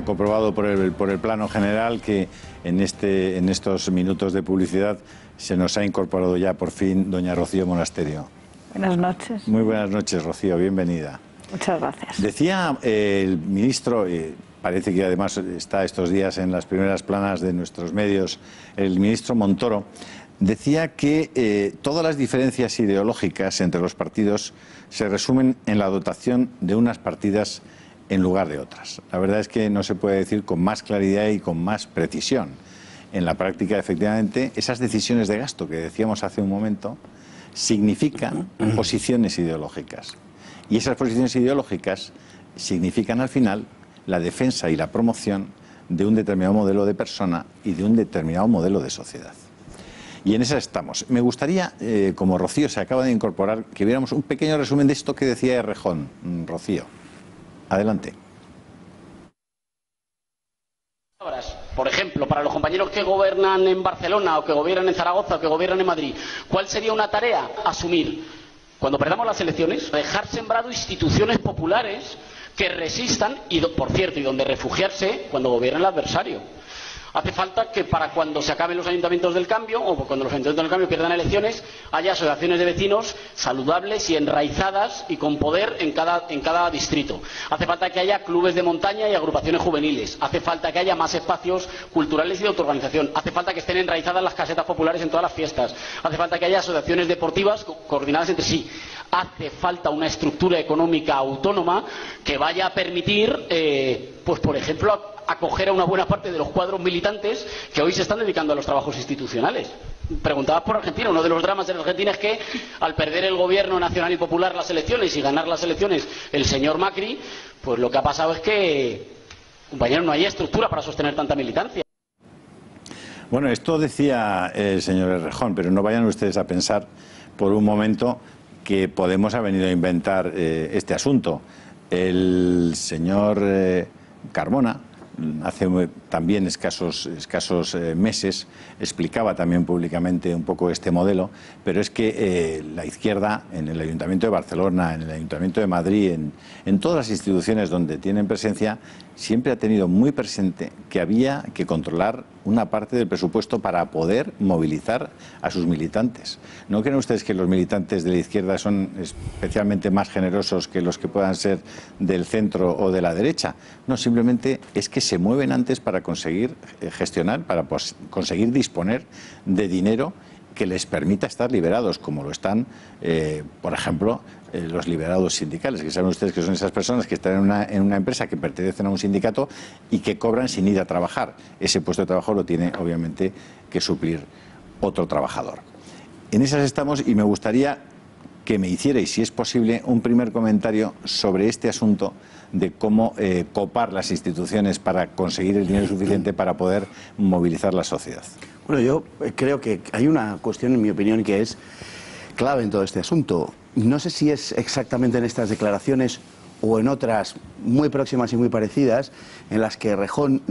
comprobado por el plano general que en estos minutos de publicidad se nos ha incorporado ya por fin doña Rocío Monasterio. Buenas noches. Muy buenas noches, Rocío, bienvenida. Muchas gracias. Decía el ministro, parece que además está estos días en las primeras planas de nuestros medios, el ministro Montoro, decía que todas las diferencias ideológicas entre los partidos se resumen en la dotación de unas partidas en lugar de otras. La verdad es que no se puede decir con más claridad y con más precisión. En la práctica, efectivamente, esas decisiones de gasto que decíamos hace un momento significan posiciones ideológicas. Y esas posiciones ideológicas significan al final la defensa y la promoción de un determinado modelo de persona y de un determinado modelo de sociedad. Y en esa estamos. Me gustaría, como Rocío se acaba de incorporar, que viéramos un pequeño resumen de esto que decía Errejón. Rocío, adelante. Por ejemplo, para los compañeros que gobiernan en Barcelona o que gobiernan en Zaragoza o que gobiernan en Madrid, ¿cuál sería una tarea? Asumir, cuando perdamos las elecciones, dejar sembrado instituciones populares que resistan y, por cierto, y donde refugiarse cuando gobierne el adversario. Hace falta que para cuando se acaben los ayuntamientos del cambio o cuando los ayuntamientos del cambio pierdan elecciones haya asociaciones de vecinos saludables y enraizadas y con poder en cada distrito. Hace falta que haya clubes de montaña y agrupaciones juveniles. Hace falta que haya más espacios culturales y de autoorganización. Hace falta que estén enraizadas las casetas populares en todas las fiestas. Hace falta que haya asociaciones deportivas coordinadas entre sí. Hace falta una estructura económica autónoma que vaya a permitir, pues por ejemplo, acoger a una buena parte de los cuadros militantes que hoy se están dedicando a los trabajos institucionales. Preguntabas por Argentina. Uno de los dramas en Argentina es que al perder el gobierno nacional y popular las elecciones y ganar las elecciones el señor Macri, pues lo que ha pasado es que, compañeros, no hay estructura para sostener tanta militancia. Bueno, esto decía el señor Errejón, pero no vayan ustedes a pensar por un momento que Podemos ha venido a inventar este asunto. El señor Carmona, hace también escasos meses, explicaba también públicamente un poco este modelo, pero es que la izquierda en el Ayuntamiento de Barcelona, en el Ayuntamiento de Madrid, en todas las instituciones donde tienen presencia, siempre ha tenido muy presente que había que controlar una parte del presupuesto para poder movilizar a sus militantes. ¿No creen ustedes que los militantes de la izquierda son especialmente más generosos que los que puedan ser del centro o de la derecha? No, simplemente es que se mueven antes para conseguir gestionar, para conseguir disponer de dinero que les permita estar liberados, como lo están, por ejemplo, los liberados sindicales, que saben ustedes que son esas personas que están en una empresa que pertenecen a un sindicato y que cobran sin ir a trabajar. Ese puesto de trabajo lo tiene, obviamente, que suplir otro trabajador. En esas estamos y me gustaría que me hicierais, si es posible, un primer comentario sobre este asunto de cómo copar las instituciones para conseguir el dinero suficiente para poder movilizar la sociedad. Bueno, yo creo que hay una cuestión, en mi opinión, que es clave en todo este asunto. No sé si es exactamente en estas declaraciones o en otras muy próximas y muy parecidas, en las que Errejón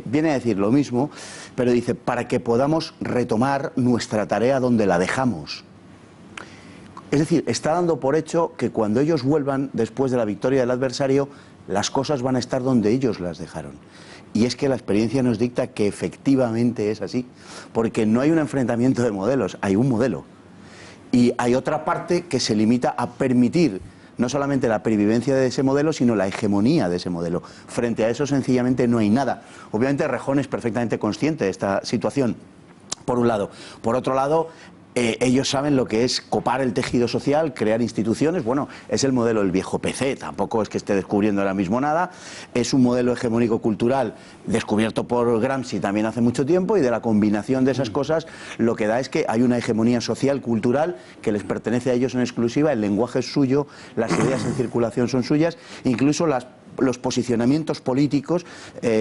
viene a decir lo mismo, pero dice, para que podamos retomar nuestra tarea donde la dejamos. Es decir, está dando por hecho que cuando ellos vuelvan, después de la victoria del adversario, las cosas van a estar donde ellos las dejaron. Y es que la experiencia nos dicta que efectivamente es así, porque no hay un enfrentamiento de modelos, hay un modelo. Y hay otra parte que se limita a permitir no solamente la pervivencia de ese modelo, sino la hegemonía de ese modelo. Frente a eso, sencillamente, no hay nada. Obviamente, Errejón es perfectamente consciente de esta situación, por un lado. Por otro lado, ellos saben lo que es copar el tejido social, crear instituciones. Bueno, es el modelo del viejo PC, tampoco es que esté descubriendo ahora mismo nada. Es un modelo hegemónico cultural descubierto por Gramsci también hace mucho tiempo, y de la combinación de esas cosas lo que da es que hay una hegemonía social, cultural, que les pertenece a ellos en exclusiva. El lenguaje es suyo, las ideas en circulación son suyas, incluso los posicionamientos políticos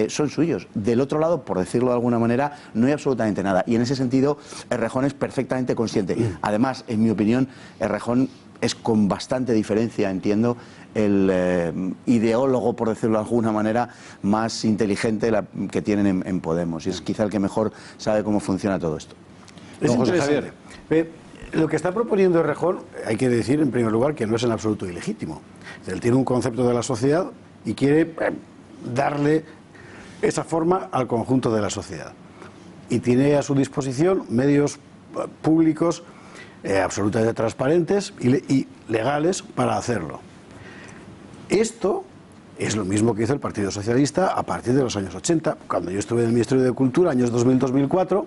son suyos. Del otro lado, por decirlo de alguna manera, no hay absolutamente nada. Y en ese sentido, Errejón es perfectamente consciente. Además, en mi opinión, Errejón es con bastante diferencia, entiendo, el ideólogo, por decirlo de alguna manera, más inteligente que tienen en Podemos. Y es quizá el que mejor sabe cómo funciona todo esto. Es interesante. Lo que está proponiendo Errejón, hay que decir en primer lugar que no es en absoluto ilegítimo. Él tiene un concepto de la sociedad y quiere darle esa forma al conjunto de la sociedad. Y tiene a su disposición medios públicos absolutamente transparentes y legales para hacerlo. Esto es lo mismo que hizo el Partido Socialista a partir de los años 80. Cuando yo estuve en el Ministerio de Cultura, años 2000-2004,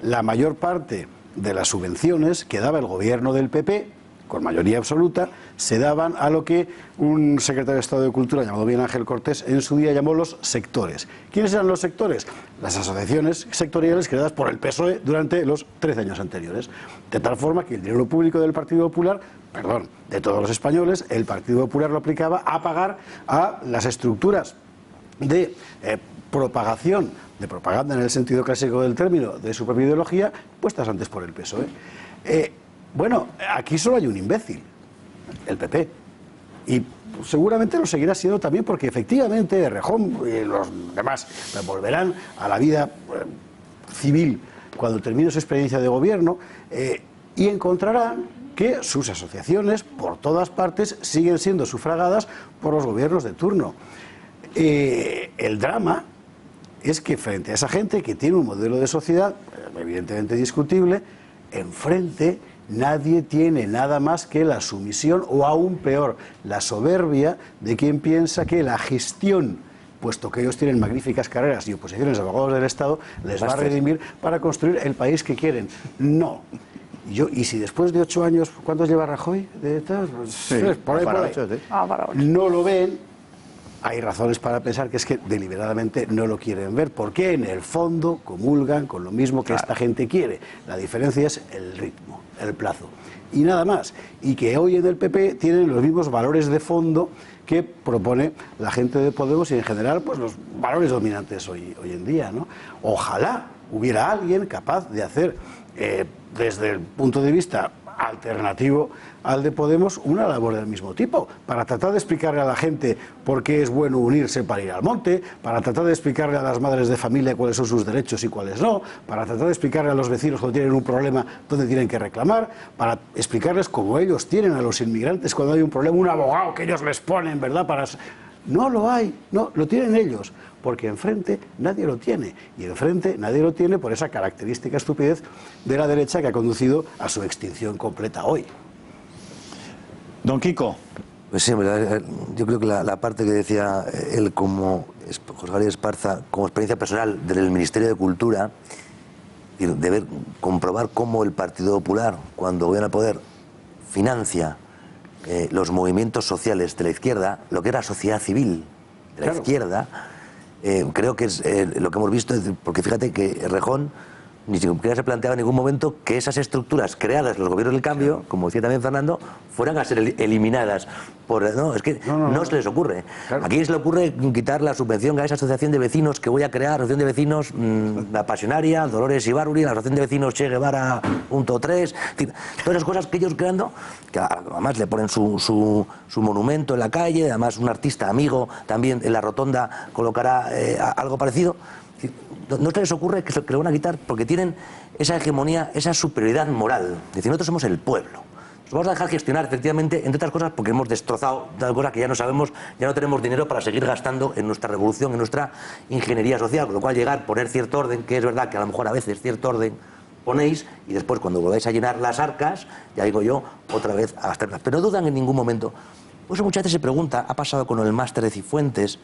la mayor parte de las subvenciones que daba el gobierno del PP, con mayoría absoluta, se daban a lo que un secretario de Estado de Cultura llamado Miguel Ángel Cortés en su día llamó los sectores. ¿Quiénes eran los sectores? Las asociaciones sectoriales creadas por el PSOE durante los 13 años anteriores. De tal forma que el dinero público del Partido Popular, perdón, de todos los españoles, el Partido Popular lo aplicaba a pagar a las estructuras de propagación, de propaganda en el sentido clásico del término, de su propia ideología, puestas antes por el PSOE. Bueno, aquí solo hay un imbécil, el PP. Y seguramente lo seguirá siendo también porque efectivamente Errejón y los demás volverán a la vida civil cuando termine su experiencia de gobierno y encontrarán que sus asociaciones por todas partes siguen siendo sufragadas por los gobiernos de turno. El drama es que frente a esa gente que tiene un modelo de sociedad evidentemente discutible, enfrente nadie tiene nada más que la sumisión o aún peor, la soberbia de quien piensa que la gestión, puesto que ellos tienen magníficas carreras y oposiciones de abogados del Estado, les va a redimir para construir el país que quieren. No. Y si después de 8 años, ¿cuántos lleva Rajoy? Sí, por ahí. No lo ven, hay razones para pensar que es que deliberadamente no lo quieren ver, porque en el fondo comulgan con lo mismo que esta gente quiere. La diferencia es el ritmo, el plazo. Y nada más. Y que hoy en el PP tienen los mismos valores de fondo que propone la gente de Podemos y en general pues los valores dominantes hoy en día, ¿no? Ojalá hubiera alguien capaz de hacer desde el punto de vista alternativo al de Podemos una labor del mismo tipo, para tratar de explicarle a la gente por qué es bueno unirse para ir al monte, para tratar de explicarle a las madres de familia cuáles son sus derechos y cuáles no, para tratar de explicarle a los vecinos cuando tienen un problema dónde tienen que reclamar, para explicarles como ellos tienen a los inmigrantes cuando hay un problema, un abogado que ellos les ponen, ¿verdad? No lo hay, no, lo tienen ellos, porque enfrente nadie lo tiene, y enfrente nadie lo tiene por esa característica estupidez de la derecha que ha conducido a su extinción completa hoy. Don Kiko. Pues sí, yo creo que la parte que decía él como José Javier Esparza, como experiencia personal del Ministerio de Cultura, de ver, comprobar cómo el Partido Popular, cuando gobierna el poder, financia los movimientos sociales de la izquierda, lo que era sociedad civil de la izquierda, creo que es lo que hemos visto, porque fíjate que Errejón ni siquiera se planteaba en ningún momento que esas estructuras creadas en los gobiernos del cambio, como decía también Fernando, fueran a ser eliminadas. No, es que no se les ocurre. Claro. Aquí se le ocurre quitar la subvención a esa asociación de vecinos que voy a crear, asociación de vecinos La Pasionaria, Dolores Ibárruri, la asociación de vecinos Che Guevara .3, todas esas cosas que ellos creando, que además le ponen su monumento en la calle, además un artista amigo también en la rotonda colocará algo parecido. No se les ocurre que lo van a quitar porque tienen esa hegemonía, esa superioridad moral. Es decir, nosotros somos el pueblo. Nos vamos a dejar gestionar, efectivamente, entre otras cosas, porque hemos destrozado tal cosa que ya no sabemos, ya no tenemos dinero para seguir gastando en nuestra revolución, en nuestra ingeniería social. Con lo cual llegar, poner cierto orden, que es verdad que a lo mejor a veces cierto orden ponéis, y después cuando volváis a llenar las arcas, ya digo yo, otra vez a gastarlas. Pero no dudan en ningún momento. Por eso muchas veces se pregunta, ha pasado con el máster de Cifuentes,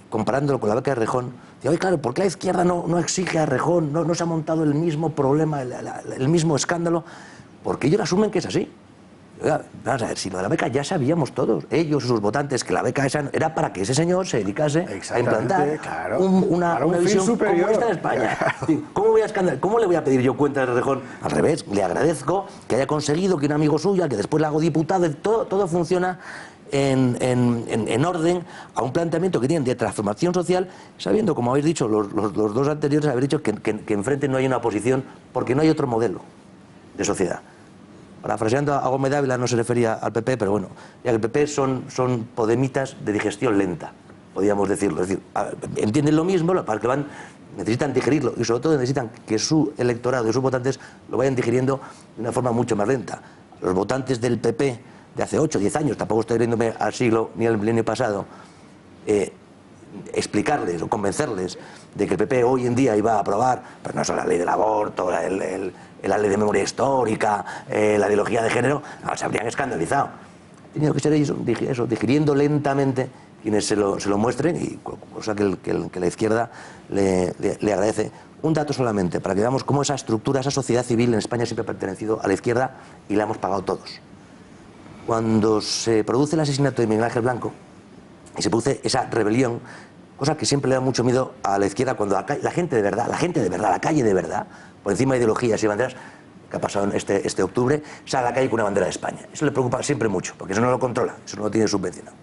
comparándolo con la beca de Errejón, dice, oye, claro, ¿por qué la izquierda no exige a Errejón? No se ha montado el mismo problema, el mismo escándalo, porque ellos asumen que es así. Oiga, vamos a ver, si lo de la beca ya sabíamos todos, ellos y sus votantes, que la beca esa era para que ese señor se dedicase a implantar una visión superior como esta en España. Claro. ¿Cómo le voy a pedir yo cuenta de Errejón? Al revés, le agradezco que haya conseguido que un amigo suyo, que después le hago diputado, todo funciona en orden a un planteamiento que tienen de transformación social, sabiendo, como habéis dicho, los dos anteriores, habéis dicho que enfrente no hay una oposición porque no hay otro modelo de sociedad. Parafraseando a Gómez Dávila, no se refería al PP, pero bueno, ya que el PP son podemitas de digestión lenta, podríamos decirlo. Es decir, entienden lo mismo, lo que necesitan digerirlo y sobre todo necesitan que su electorado y sus votantes lo vayan digiriendo de una forma mucho más lenta. Los votantes del PP de hace 8 o 10 años, tampoco estoy riéndome al siglo ni al milenio pasado, explicarles o convencerles de que el PP hoy en día iba a aprobar, pero no solo la ley del aborto, la ley de memoria histórica, la ideología de género, no, se habrían escandalizado. Ha tenido que ser ellos eso, digiriendo lentamente quienes se lo muestren, y cosa que la izquierda le agradece. Un dato solamente, para que veamos cómo esa estructura, esa sociedad civil en España siempre ha pertenecido a la izquierda y la hemos pagado todos. Cuando se produce el asesinato de Miguel Ángel Blanco y se produce esa rebelión, cosa que siempre le da mucho miedo a la izquierda, cuando la gente de verdad, la calle de verdad, por encima de ideologías y banderas, que ha pasado en este octubre, sale a la calle con una bandera de España. Eso le preocupa siempre mucho, porque eso no lo controla, eso no lo tiene subvencionado.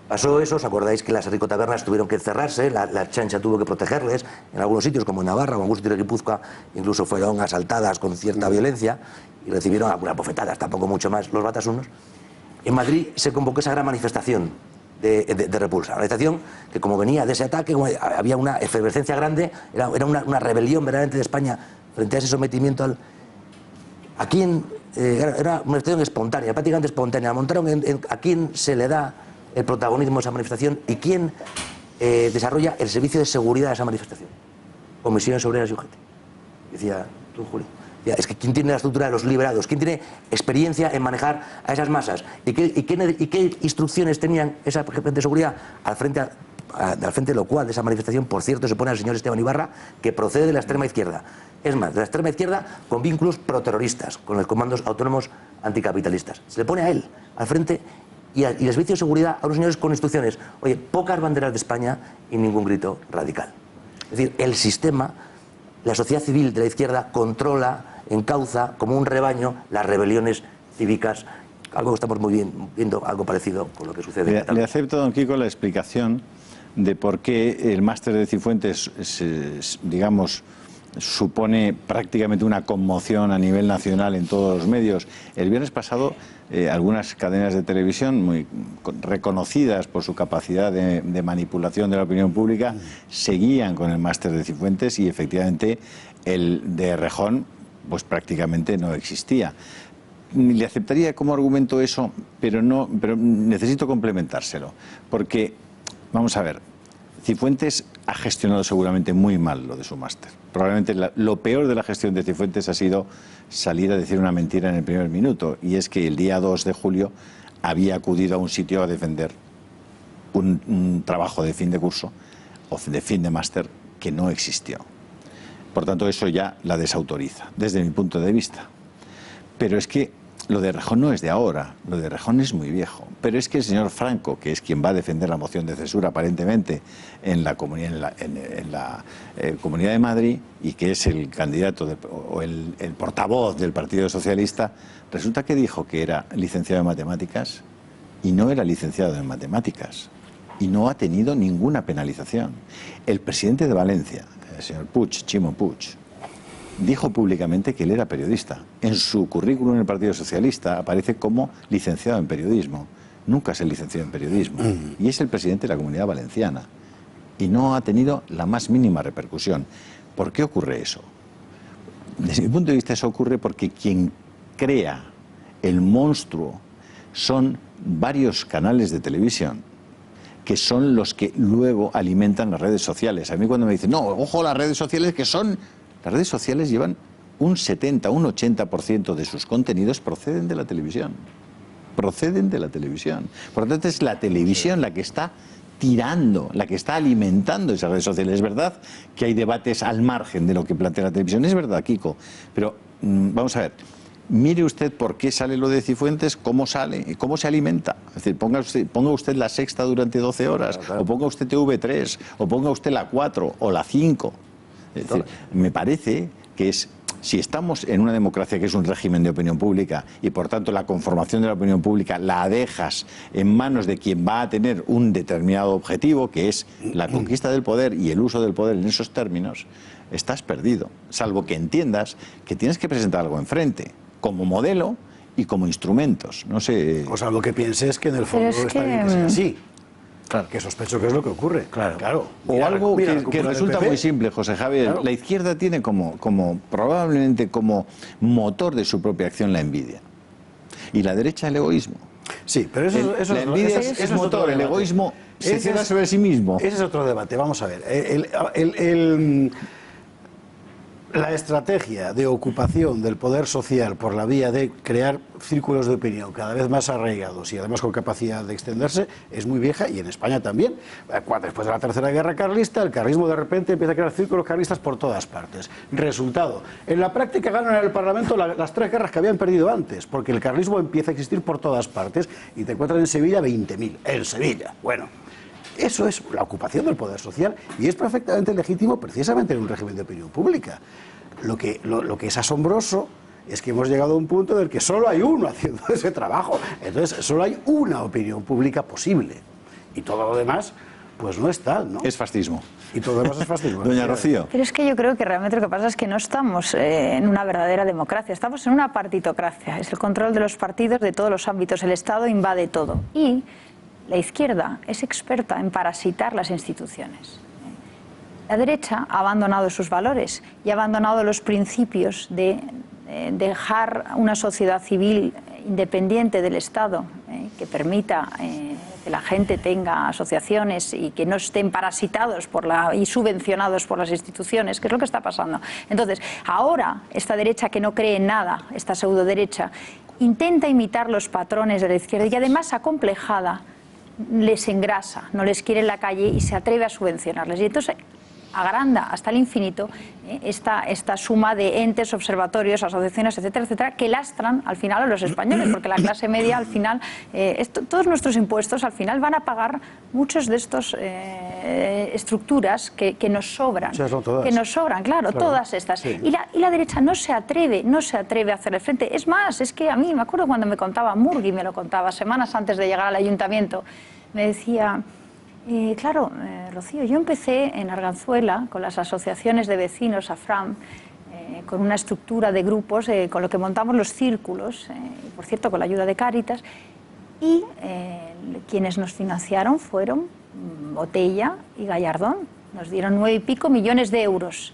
Pasó eso, os acordáis que las ricotabernas tuvieron que cerrarse, la chancha tuvo que protegerles, en algunos sitios como en Navarra o en algún sitio de Guipúzcoa, incluso fueron asaltadas con cierta violencia y recibieron algunas bofetadas, tampoco mucho más los batasunos. En Madrid se convocó esa gran manifestación de repulsa, una manifestación que, como venía de ese ataque, había una efervescencia grande, era una rebelión verdaderamente de España frente a ese sometimiento al... Era una manifestación espontánea, prácticamente espontánea. Montaron a quién se le da el protagonismo de esa manifestación y quién desarrolla el servicio de seguridad de esa manifestación. Comisiones Obreras y UGT. Decía tú, Julio. Es que ¿quién tiene la estructura de los liberados? ¿Quién tiene experiencia en manejar a esas masas? ¿Y qué instrucciones tenían esa gente de seguridad? Al frente de lo cual, de esa manifestación, por cierto, se pone al señor Esteban Ibarra, que procede de la extrema izquierda. Es más, de la extrema izquierda con vínculos proterroristas, con los comandos autónomos anticapitalistas. Se le pone a él, al frente, y el servicio de seguridad a unos señores con instrucciones. Oye, pocas banderas de España y ningún grito radical. Es decir, el sistema, la sociedad civil de la izquierda controla, encauza como un rebaño las rebeliones cívicas, algo que estamos muy bien viendo, algo parecido con lo que sucede en Cataluña. Le acepto, don Kiko, la explicación de por qué el máster de Cifuentes, digamos, supone prácticamente una conmoción a nivel nacional en todos los medios. El viernes pasado, algunas cadenas de televisión muy reconocidas por su capacidad de manipulación de la opinión pública seguían con el máster de Cifuentes y efectivamente el de Errejón pues prácticamente no existía. Le aceptaría como argumento eso, pero necesito complementárselo, porque vamos a ver, Cifuentes ha gestionado seguramente muy mal lo de su máster. Probablemente lo peor de la gestión de Cifuentes ha sido salir a decir una mentira en el primer minuto, y es que el día 2 de julio había acudido a un sitio a defender un trabajo de fin de curso o de fin de máster que no existió. Por tanto, eso ya la desautoriza, desde mi punto de vista. Pero es que lo de Errejón no es de ahora, lo de Errejón es muy viejo. Pero es que el señor Franco, que es quien va a defender la moción de censura aparentemente en la Comunidad de Madrid, y que es el candidato o el portavoz del Partido Socialista, resulta que dijo que era licenciado en matemáticas y no era licenciado en matemáticas. Y no ha tenido ninguna penalización. El presidente de Valencia, el señor Puig, Chimo Puig, dijo públicamente que él era periodista. En su currículum en el Partido Socialista aparece como licenciado en periodismo. Nunca se licenció en periodismo. Y es el presidente de la Comunidad Valenciana. Y no ha tenido la más mínima repercusión. ¿Por qué ocurre eso? Desde mi punto de vista eso ocurre porque quien crea el monstruo son varios canales de televisión que son los que luego alimentan las redes sociales. A mí cuando me dicen, no, ojo, las redes sociales que son... Las redes sociales llevan un 70, un 80% de sus contenidos proceden de la televisión. Proceden de la televisión. Por lo tanto, es la televisión la que está tirando, la que está alimentando esas redes sociales. Es verdad que hay debates al margen de lo que plantea la televisión. Es verdad, Kiko. Pero vamos a ver. Mire usted por qué sale lo de Cifuentes, cómo sale y cómo se alimenta. Es decir, ponga usted La Sexta durante 12 horas, claro. O ponga usted TV3, o ponga usted la 4 o la 5. Es decir, me parece que si estamos en una democracia que es un régimen de opinión pública y por tanto la conformación de la opinión pública la dejas en manos de quien va a tener un determinado objetivo, que es la conquista del poder y el uso del poder en esos términos, estás perdido, salvo que entiendas que tienes que presentar algo enfrente, como modelo y como instrumentos. No sé. O salvo que pienses que en el fondo está bien que sea así. Claro. Que sospecho que es lo que ocurre. Claro. O algo que resulta muy simple, José Javier. Claro. La izquierda tiene probablemente como motor de su propia acción la envidia. Y la derecha el egoísmo. Sí, pero eso la envidia es motor, el egoísmo se cierra sobre sí mismo. Ese es otro debate. Vamos a ver. La estrategia de ocupación del poder social por la vía de crear círculos de opinión cada vez más arraigados y además con capacidad de extenderse es muy vieja, y en España también. Después de la Tercera Guerra Carlista, el carlismo de repente empieza a crear círculos carlistas por todas partes. Resultado, en la práctica ganan en el Parlamento las 3 guerras que habían perdido antes, porque el carlismo empieza a existir por todas partes y te encuentras en Sevilla 20.000. En Sevilla. Bueno. Eso es la ocupación del poder social y es perfectamente legítimo precisamente en un régimen de opinión pública. Lo que es asombroso es que hemos llegado a un punto en el que solo hay uno haciendo ese trabajo. Entonces, solo hay una opinión pública posible. Y todo lo demás, pues no es tal, ¿no? Es fascismo. Y todo lo demás es fascismo. Doña Rocío. Pero es que yo creo que realmente lo que pasa es que no estamos en una verdadera democracia, estamos en una partitocracia. Es el control de los partidos de todos los ámbitos. El Estado invade todo. Y la izquierda es experta en parasitar las instituciones. La derecha ha abandonado sus valores y ha abandonado los principios de dejar una sociedad civil independiente del Estado, que permita que la gente tenga asociaciones y que no estén parasitados y subvencionados por las instituciones, que es lo que está pasando. Entonces, ahora esta derecha que no cree en nada, esta pseudo derecha, intenta imitar los patrones de la izquierda y además acomplejada les engrasa, no les quiere en la calle y se atreve a subvencionarles. Y entonces agranda hasta el infinito esta suma de entes, observatorios, asociaciones, etcétera, etcétera, que lastran al final a los españoles, porque la clase media al final, todos nuestros impuestos al final van a pagar muchos de estos estructuras que nos sobran. Que nos sobran, claro, todas estas. Sí. Y la derecha no se atreve a hacerle frente. Es más, es que a mí me acuerdo cuando me contaba Murgui, me lo contaba semanas antes de llegar al ayuntamiento, me decía... claro, Rocío, yo empecé en Arganzuela con las asociaciones de vecinos, AFRAM, con una estructura de grupos, con lo que montamos los círculos, por cierto, con la ayuda de Cáritas, y quienes nos financiaron fueron Botella y Gallardón. Nos dieron 9 y pico millones de euros.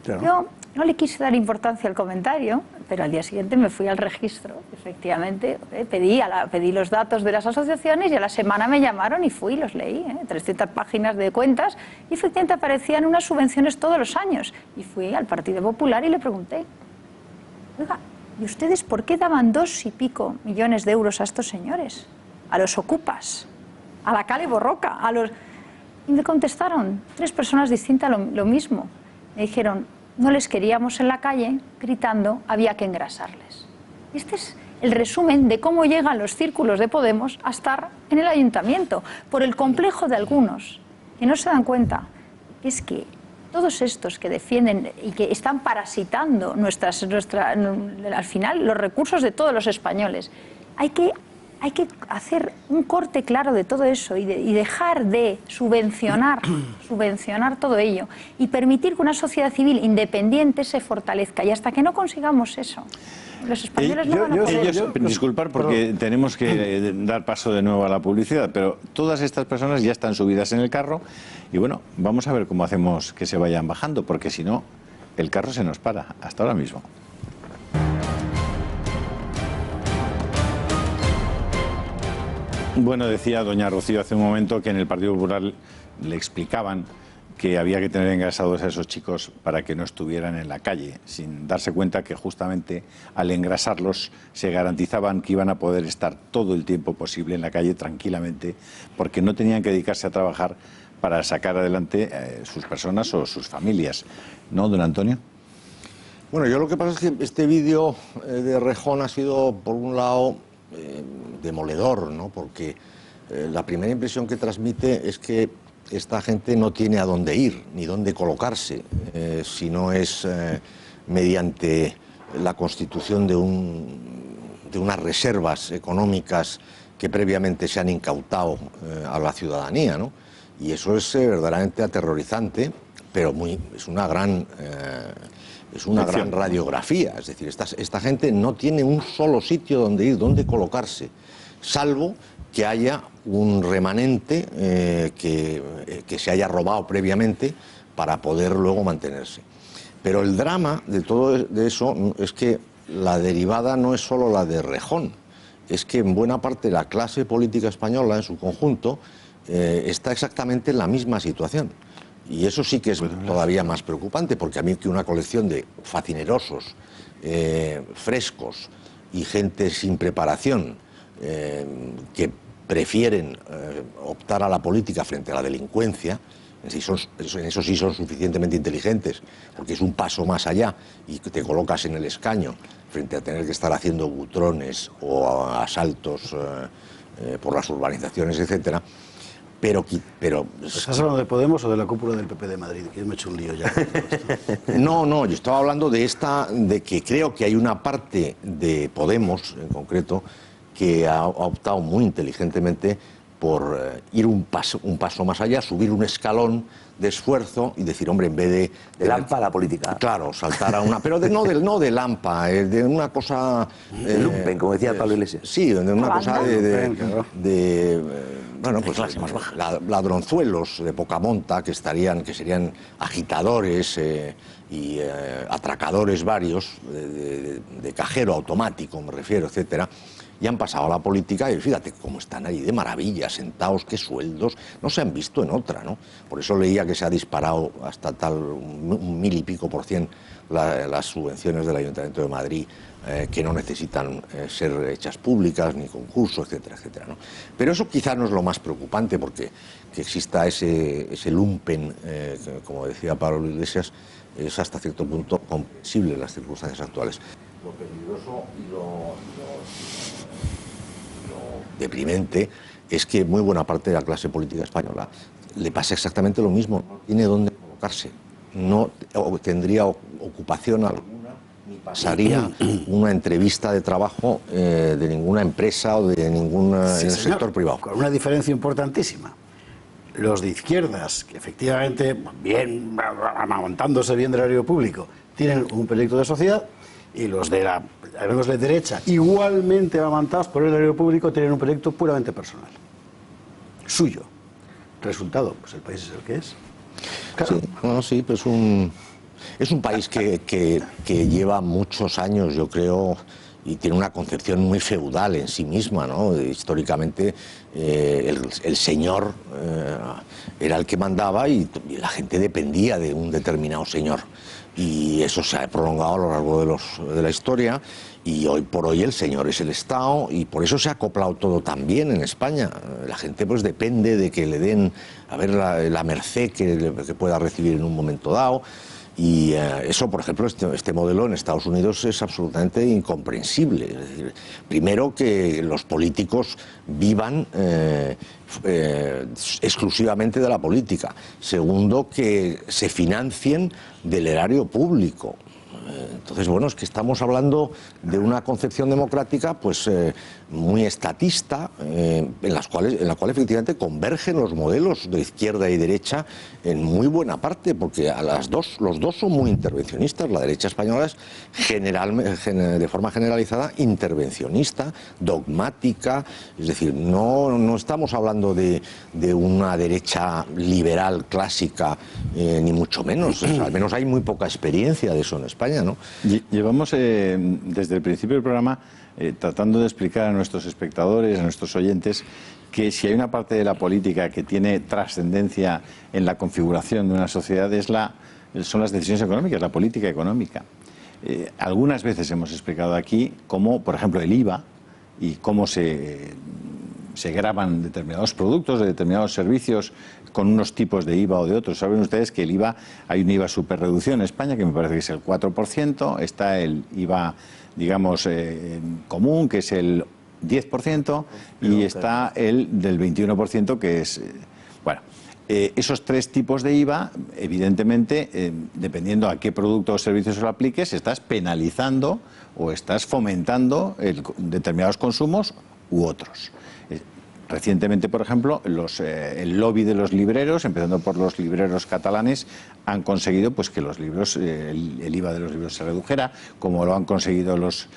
Claro. Yo no le quise dar importancia al comentario, pero al día siguiente me fui al registro, efectivamente, pedí los datos de las asociaciones y a la semana me llamaron y fui y los leí, 300 páginas de cuentas, y efectivamente aparecían unas subvenciones todos los años. Y fui al Partido Popular y le pregunté, oiga, ¿y ustedes por qué daban 2 y pico millones de euros a estos señores? A los ocupas, a la Cale Borroca, a los... Y me contestaron 3 personas distintas lo mismo. Me dijeron, no les queríamos en la calle gritando, había que engrasarles. Este es el resumen de cómo llegan los círculos de Podemos a estar en el ayuntamiento, por el complejo de algunos, que no se dan cuenta que es que todos estos que defienden y que están parasitando al final los recursos de todos los españoles, hay que hacer un corte claro de todo eso y dejar de subvencionar todo ello y permitir que una sociedad civil independiente se fortalezca. Y hasta que no consigamos eso, los españoles no van a poder... Disculpar porque tenemos que dar paso de nuevo a la publicidad, pero todas estas personas ya están subidas en el carro y bueno, vamos a ver cómo hacemos que se vayan bajando, porque si no, el carro se nos para. Hasta ahora mismo. Bueno, decía doña Rocío hace un momento que en el Partido Popular le explicaban que había que tener engrasados a esos chicos para que no estuvieran en la calle, sin darse cuenta que justamente al engrasarlos se garantizaban que iban a poder estar todo el tiempo posible en la calle tranquilamente, porque no tenían que dedicarse a trabajar para sacar adelante sus personas o sus familias. ¿No, don Antonio? Bueno, yo lo que pasa es que este vídeo de Rejón ha sido, por un lado, demoledor, ¿no? Porque la primera impresión que transmite es que esta gente no tiene a dónde ir, ni dónde colocarse, si no es mediante la constitución de unas reservas económicas que previamente se han incautado a la ciudadanía, ¿no? Y eso es verdaderamente aterrorizante, pero es una gran radiografía. Es decir, esta gente no tiene un solo sitio donde ir, donde colocarse, salvo que haya un remanente que se haya robado previamente para poder luego mantenerse. Pero el drama de todo eso es que la derivada no es solo la de Rejón, es que en buena parte la clase política española, en su conjunto, está exactamente en la misma situación. Y eso sí que es todavía más preocupante, porque a mí que una colección de facinerosos, frescos y gente sin preparación que prefieren optar a la política frente a la delincuencia, en eso sí son suficientemente inteligentes, porque es un paso más allá y te colocas en el escaño frente a tener que estar haciendo butrones o asaltos por las urbanizaciones, etcétera. Pero ¿Estás hablando de Podemos o de la cúpula del PP de Madrid? Que yo me he hecho un lío ya. No, yo estaba hablando de que creo que hay una parte de Podemos, en concreto, que ha optado muy inteligentemente por ir un paso más allá, subir un escalón de esfuerzo y decir, hombre, en vez de Lampa a la política. Claro, saltar a una... Pero no de Lampa, de una cosa... lumpen, como decía Pablo Iglesias. Sí, de una cosa bueno, pues ladronzuelos de poca monta que serían agitadores y atracadores varios, de cajero automático, me refiero, etcétera. Y han pasado a la política y fíjate cómo están ahí de maravilla, sentados, qué sueldos, no se han visto en otra, ¿no? Por eso leía que se ha disparado hasta un 1000 y pico % las subvenciones del Ayuntamiento de Madrid, que no necesitan ser hechas públicas, ni concursos, etcétera, etcétera, ¿no? Pero eso quizás no es lo más preocupante, porque que exista ese lumpen, como decía Pablo Iglesias, es hasta cierto punto comprensible en las circunstancias actuales. Lo peligroso y lo deprimente es que muy buena parte de la clase política española le pasa exactamente lo mismo, no tiene dónde colocarse, no tendría ocupación alguna, ni pasaría una entrevista de trabajo de ninguna empresa o de ningún sector privado. Con una diferencia importantísima. Los de izquierdas, que efectivamente, bien, amamantándose bien del erario público, tienen un proyecto de sociedad, y los de la derecha, igualmente amamantados por el erario público, tienen un proyecto puramente personal, suyo. Resultado, pues el país es el que es. Claro. Sí, bueno, sí, pues es un país que lleva muchos años, yo creo, y tiene una concepción muy feudal en sí misma, ¿no? Históricamente el señor era el que mandaba y la gente dependía de un determinado señor. Y eso se ha prolongado a lo largo de la historia, y hoy por hoy el señor es el Estado, y por eso se ha acoplado todo tan bien en España. La gente pues depende de que le den a ver la merced que pueda recibir en un momento dado. Y eso, por ejemplo, este modelo en Estados Unidos es absolutamente incomprensible. Es decir, primero, que los políticos vivan exclusivamente de la política. Segundo, que se financien del erario público. Entonces, bueno, es que estamos hablando de una concepción democrática pues muy estatista, en la cual efectivamente convergen los modelos de izquierda y derecha en muy buena parte, porque los dos son muy intervencionistas. La derecha española es de forma generalizada intervencionista, dogmática, es decir, no estamos hablando de una derecha liberal clásica, ni mucho menos. O sea, al menos hay muy poca experiencia de eso en España, ¿no? Llevamos desde el principio del programa tratando de explicar a nuestros espectadores, a nuestros oyentes, que si hay una parte de la política que tiene trascendencia en la configuración de una sociedad son las decisiones económicas, la política económica. Algunas veces hemos explicado aquí cómo, por ejemplo, el IVA y cómo se gravan determinados productos, de determinados servicios con unos tipos de IVA o de otros. Saben ustedes que el IVA, hay un IVA superreducido en España, que me parece que es el 4%, está el IVA, digamos, común, que es el 10%, y está el del 21%, que es... bueno, esos tres tipos de IVA, evidentemente, dependiendo a qué producto o servicio se lo apliques, estás penalizando o estás fomentando determinados consumos u otros. Recientemente, por ejemplo, el lobby de los libreros, empezando por los libreros catalanes, han conseguido pues que los libros, el IVA de los libros se redujera, como lo han conseguido los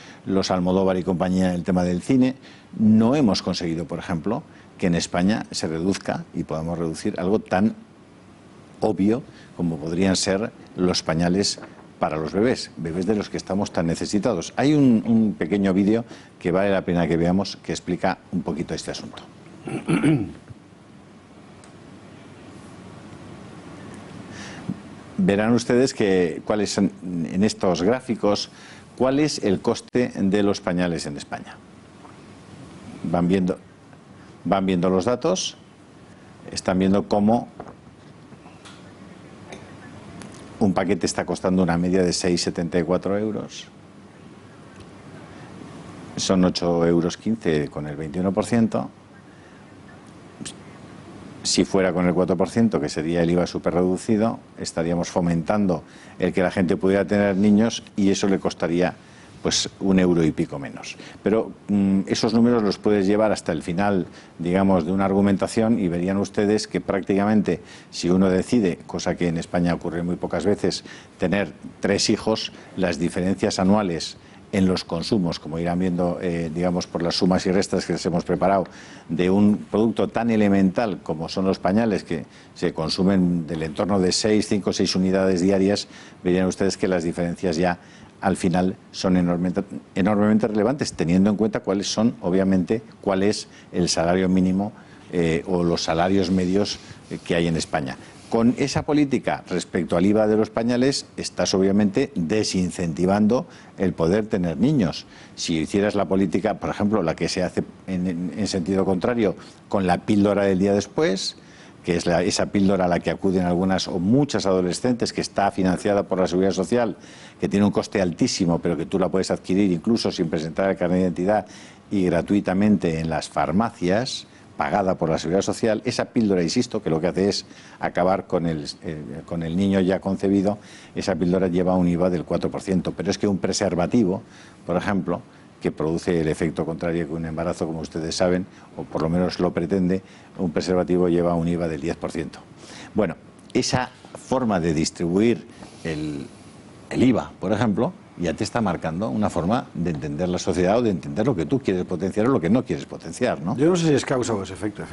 Almodóvar y compañía en el tema del cine. No hemos conseguido, por ejemplo, que en España se reduzca y podamos reducir algo tan obvio como podrían ser los pañales para los bebés de los que estamos tan necesitados. Hay un pequeño vídeo que vale la pena que veamos que explica un poquito este asunto. Verán ustedes cuáles son en estos gráficos, cuál es el coste de los pañales en España. Van viendo los datos, están viendo cómo un paquete está costando una media de 6,74 euros. Son 8,15 euros con el 21%. Si fuera con el 4%, que sería el IVA superreducido, estaríamos fomentando el que la gente pudiera tener niños y eso le costaría pues 1 euro y pico menos. Pero esos números los puedes llevar hasta el final, digamos, de una argumentación y verían ustedes que prácticamente si uno decide, cosa que en España ocurre muy pocas veces, tener 3 hijos, las diferencias anuales en los consumos, como irán viendo, digamos, por las sumas y restas que les hemos preparado, de un producto tan elemental como son los pañales, que se consumen del entorno de 6, 5, 6 unidades diarias, verían ustedes que las diferencias ya al final son enormemente relevantes, teniendo en cuenta cuál es el salario mínimo o los salarios medios que hay en España. Con esa política respecto al IVA de los pañales estás obviamente desincentivando el poder tener niños. Si hicieras la política, por ejemplo, la que se hace en sentido contrario con la píldora del día después, que es esa píldora a la que acuden algunas o muchas adolescentes, que está financiada por la Seguridad Social, que tiene un coste altísimo, pero que tú la puedes adquirir incluso sin presentar el carnet de identidad y gratuitamente en las farmacias, pagada por la Seguridad Social. Esa píldora, insisto, que lo que hace es acabar con el niño ya concebido. Esa píldora lleva un IVA del 4%, pero es que un preservativo, por ejemplo, que produce el efecto contrario que un embarazo, como ustedes saben, o por lo menos lo pretende, un preservativo lleva un IVA del 10%. Bueno, esa forma de distribuir el IVA, por ejemplo, ya te está marcando una forma de entender la sociedad o de entender lo que tú quieres potenciar o lo que no quieres potenciar, ¿no? Yo no sé si es causa o es efecto,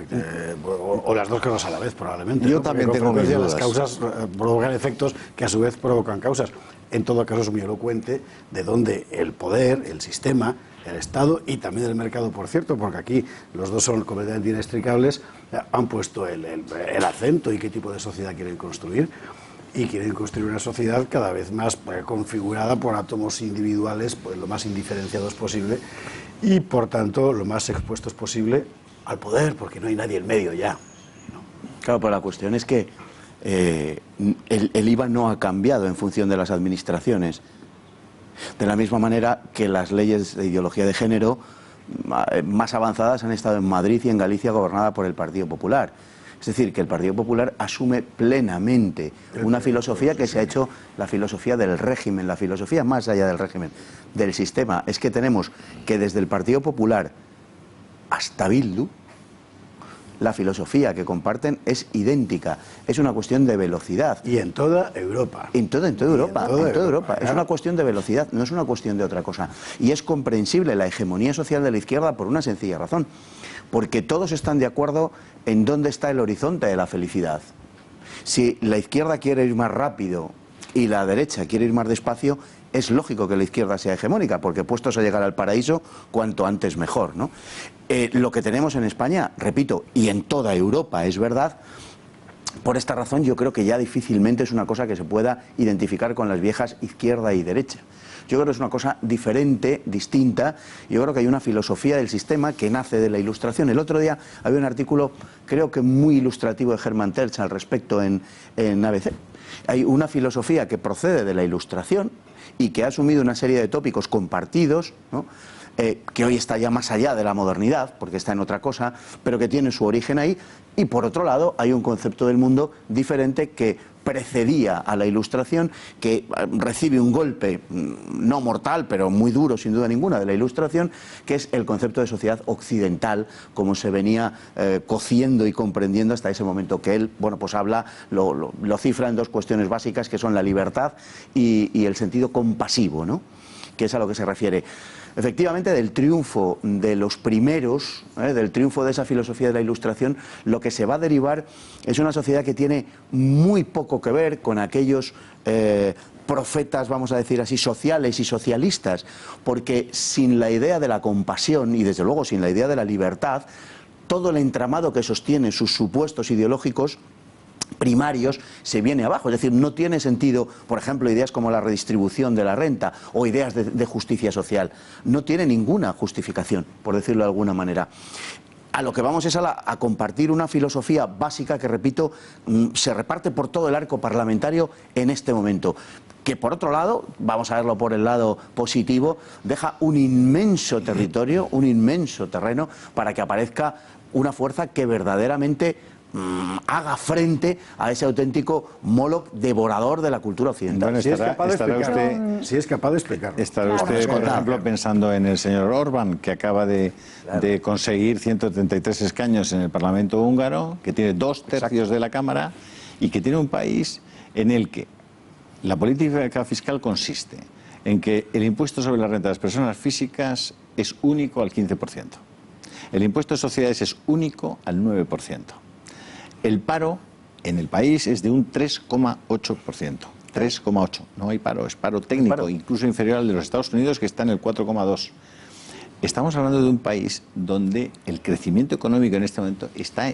o las dos cosas a la vez, probablemente. Yo ¿no? también Porque tengo mis dudas. las causas provocan efectos que a su vez provocan causas. En todo caso es muy elocuente de dónde el poder, el sistema, el Estado y también el mercado, por cierto, porque aquí los dos son completamente inextricables, han puesto el acento y qué tipo de sociedad quieren construir. Y quieren construir una sociedad cada vez más configurada por átomos individuales, pues, lo más indiferenciados posible y, por tanto, lo más expuestos posible al poder, porque no hay nadie en medio ya, ¿no? Claro, pero la cuestión es que el IVA no ha cambiado en función de las administraciones. De la misma manera que las leyes de ideología de género más avanzadas han estado en Madrid y en Galicia, gobernada por el Partido Popular. Es decir, que el Partido Popular asume plenamente una filosofía que se ha hecho la filosofía del régimen, la filosofía más allá del régimen, del sistema. Es que tenemos que desde el Partido Popular hasta Bildu, la filosofía que comparten es idéntica. Es una cuestión de velocidad. Y en toda Europa. En toda Europa. Es una cuestión de velocidad, no es una cuestión de otra cosa. Y es comprensible la hegemonía social de la izquierda por una sencilla razón. Porque todos están de acuerdo en dónde está el horizonte de la felicidad. Si la izquierda quiere ir más rápido y la derecha quiere ir más despacio, es lógico que la izquierda sea hegemónica, porque puestos a llegar al paraíso, cuanto antes mejor, ¿no? Lo que tenemos en España, repito, y en toda Europa, es verdad. Por esta razón yo creo que ya difícilmente es una cosa que se pueda identificar con las viejas izquierda y derecha. Yo creo que es una cosa diferente, distinta. Yo creo que hay una filosofía del sistema que nace de la Ilustración. El otro día había un artículo, creo que muy ilustrativo, de Hermann Tertsch al respecto en ABC. Hay una filosofía que procede de la Ilustración y que ha asumido una serie de tópicos compartidos, ¿no? Que hoy está ya más allá de la modernidad, porque está en otra cosa, pero que tiene su origen ahí. Y por otro lado, hay un concepto del mundo diferente que precedía a la Ilustración, que recibe un golpe no mortal, pero muy duro sin duda ninguna, de la Ilustración, que es el concepto de sociedad occidental, como se venía cociendo y comprendiendo hasta ese momento, que él, bueno, pues habla, lo cifra en dos cuestiones básicas, que son la libertad y el sentido compasivo, ¿no? que es a lo que se refiere. Efectivamente, del triunfo de los primeros, del triunfo de esa filosofía de la Ilustración, lo que se va a derivar es una sociedad que tiene muy poco que ver con aquellos profetas, vamos a decir así, sociales y socialistas, porque sin la idea de la compasión y desde luego sin la idea de la libertad, todo el entramado que sostiene sus supuestos ideológicos primarios se viene abajo. Es decir, no tiene sentido, por ejemplo, ideas como la redistribución de la renta o ideas de justicia social. No tiene ninguna justificación, por decirlo de alguna manera. A lo que vamos es a compartir una filosofía básica que, repito, se reparte por todo el arco parlamentario en este momento. Que por otro lado, vamos a verlo por el lado positivo, deja un inmenso territorio, un inmenso terreno para que aparezca una fuerza que verdaderamente haga frente a ese auténtico Moloch devorador de la cultura occidental. Bueno, Si es capaz de explicarlo. Estará usted, por ejemplo, pensando en el señor Orbán, que acaba de conseguir 133 escaños en el Parlamento húngaro, que tiene 2/3 de la Cámara y que tiene un país en el que la política fiscal consiste en que el impuesto sobre la renta de las personas físicas es único al 15%. El impuesto de sociedades es único al 9%. El paro en el país es de un 3,8%. 3,8%. No hay paro, es paro técnico, incluso inferior al de los Estados Unidos, que está en el 4,2%. Estamos hablando de un país donde el crecimiento económico en este momento está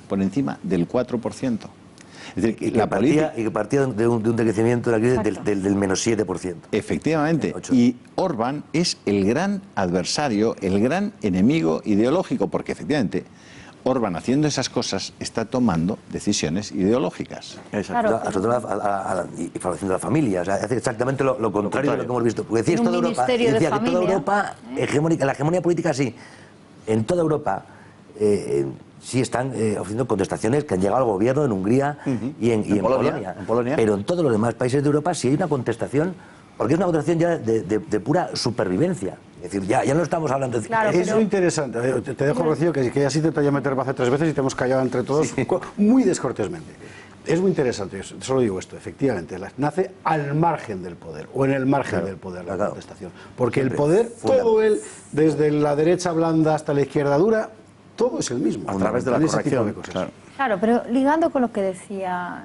por encima del 4%. Es decir, y que partía de un decrecimiento de la crisis del menos 7%. Efectivamente. Y Orbán es el gran adversario, el gran enemigo ideológico, porque efectivamente Orbán, haciendo esas cosas, está tomando decisiones ideológicas. Claro, y favoreciendo a la familia. O sea, hace exactamente lo contrario de lo que hemos visto. Porque decías un toda Europa, ministerio de decía que toda familia. Europa, la hegemonía política sí. En toda Europa sí están ofreciendo contestaciones que han llegado al gobierno en Hungría y en Polonia. Pero en todos los demás países de Europa sí hay una contestación, porque es una contestación ya de pura supervivencia. Es decir, ya no estamos hablando de... Claro, Es muy interesante. Te dejo, Rocío, que ya sí te intentado meter baza 3 veces y te hemos callado entre todos muy descortésmente. Es muy interesante, solo digo esto, efectivamente, nace al margen del poder, o en el margen del poder, la contestación. Porque el poder, todo él, desde la derecha blanda hasta la izquierda dura, todo es el mismo. A través de la corrección. Claro, pero ligando con lo que decía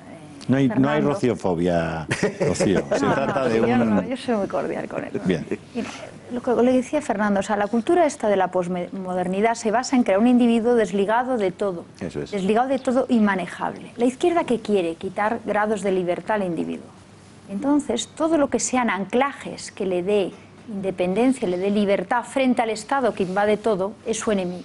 No hay Fernando. rociofobia, Rocío. Se trata de yo soy muy cordial con él. Bien. Mira, lo que le decía Fernando, o sea, la cultura esta de la posmodernidad se basa en crear un individuo desligado de todo. Eso es. Desligado de todo y manejable. La izquierda, ¿qué quiere? Quitar grados de libertad al individuo. Entonces, todo lo que sean anclajes que le dé independencia, le dé libertad frente al Estado que invade todo, es su enemigo.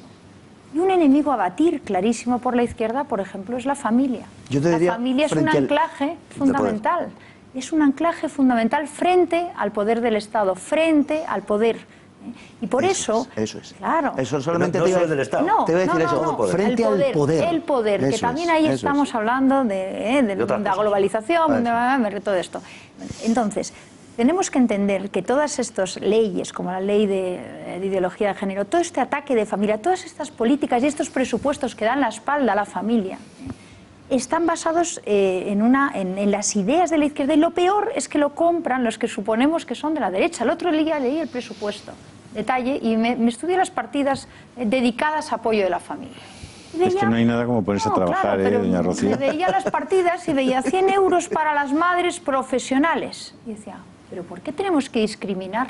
Y un enemigo a batir clarísimo por la izquierda, por ejemplo, es la familia. Yo te diría, la familia es un anclaje fundamental. Es un anclaje fundamental frente al poder del Estado, frente al poder. Y por eso... Eso es. Claro. Eso solamente no te iba solo del Estado. No, te iba a decir no, eso. no, Frente al poder. El poder, que Eso también es, ahí eso estamos es. hablando de la globalización, de todo esto. Entonces, tenemos que entender que todas estas leyes, como la ley de ideología de género, todo este ataque de familia, todas estas políticas y estos presupuestos que dan la espalda a la familia, están basados en las ideas de la izquierda, y lo peor es que lo compran los que suponemos que son de la derecha. El otro día leí el presupuesto, detalle, y me estudié las partidas dedicadas a apoyo de la familia. Es que no hay nada como ponerse a trabajar, pero doña Rocío. Veía las partidas y veía 100 euros para las madres profesionales. Y decía, ¿pero por qué tenemos que discriminar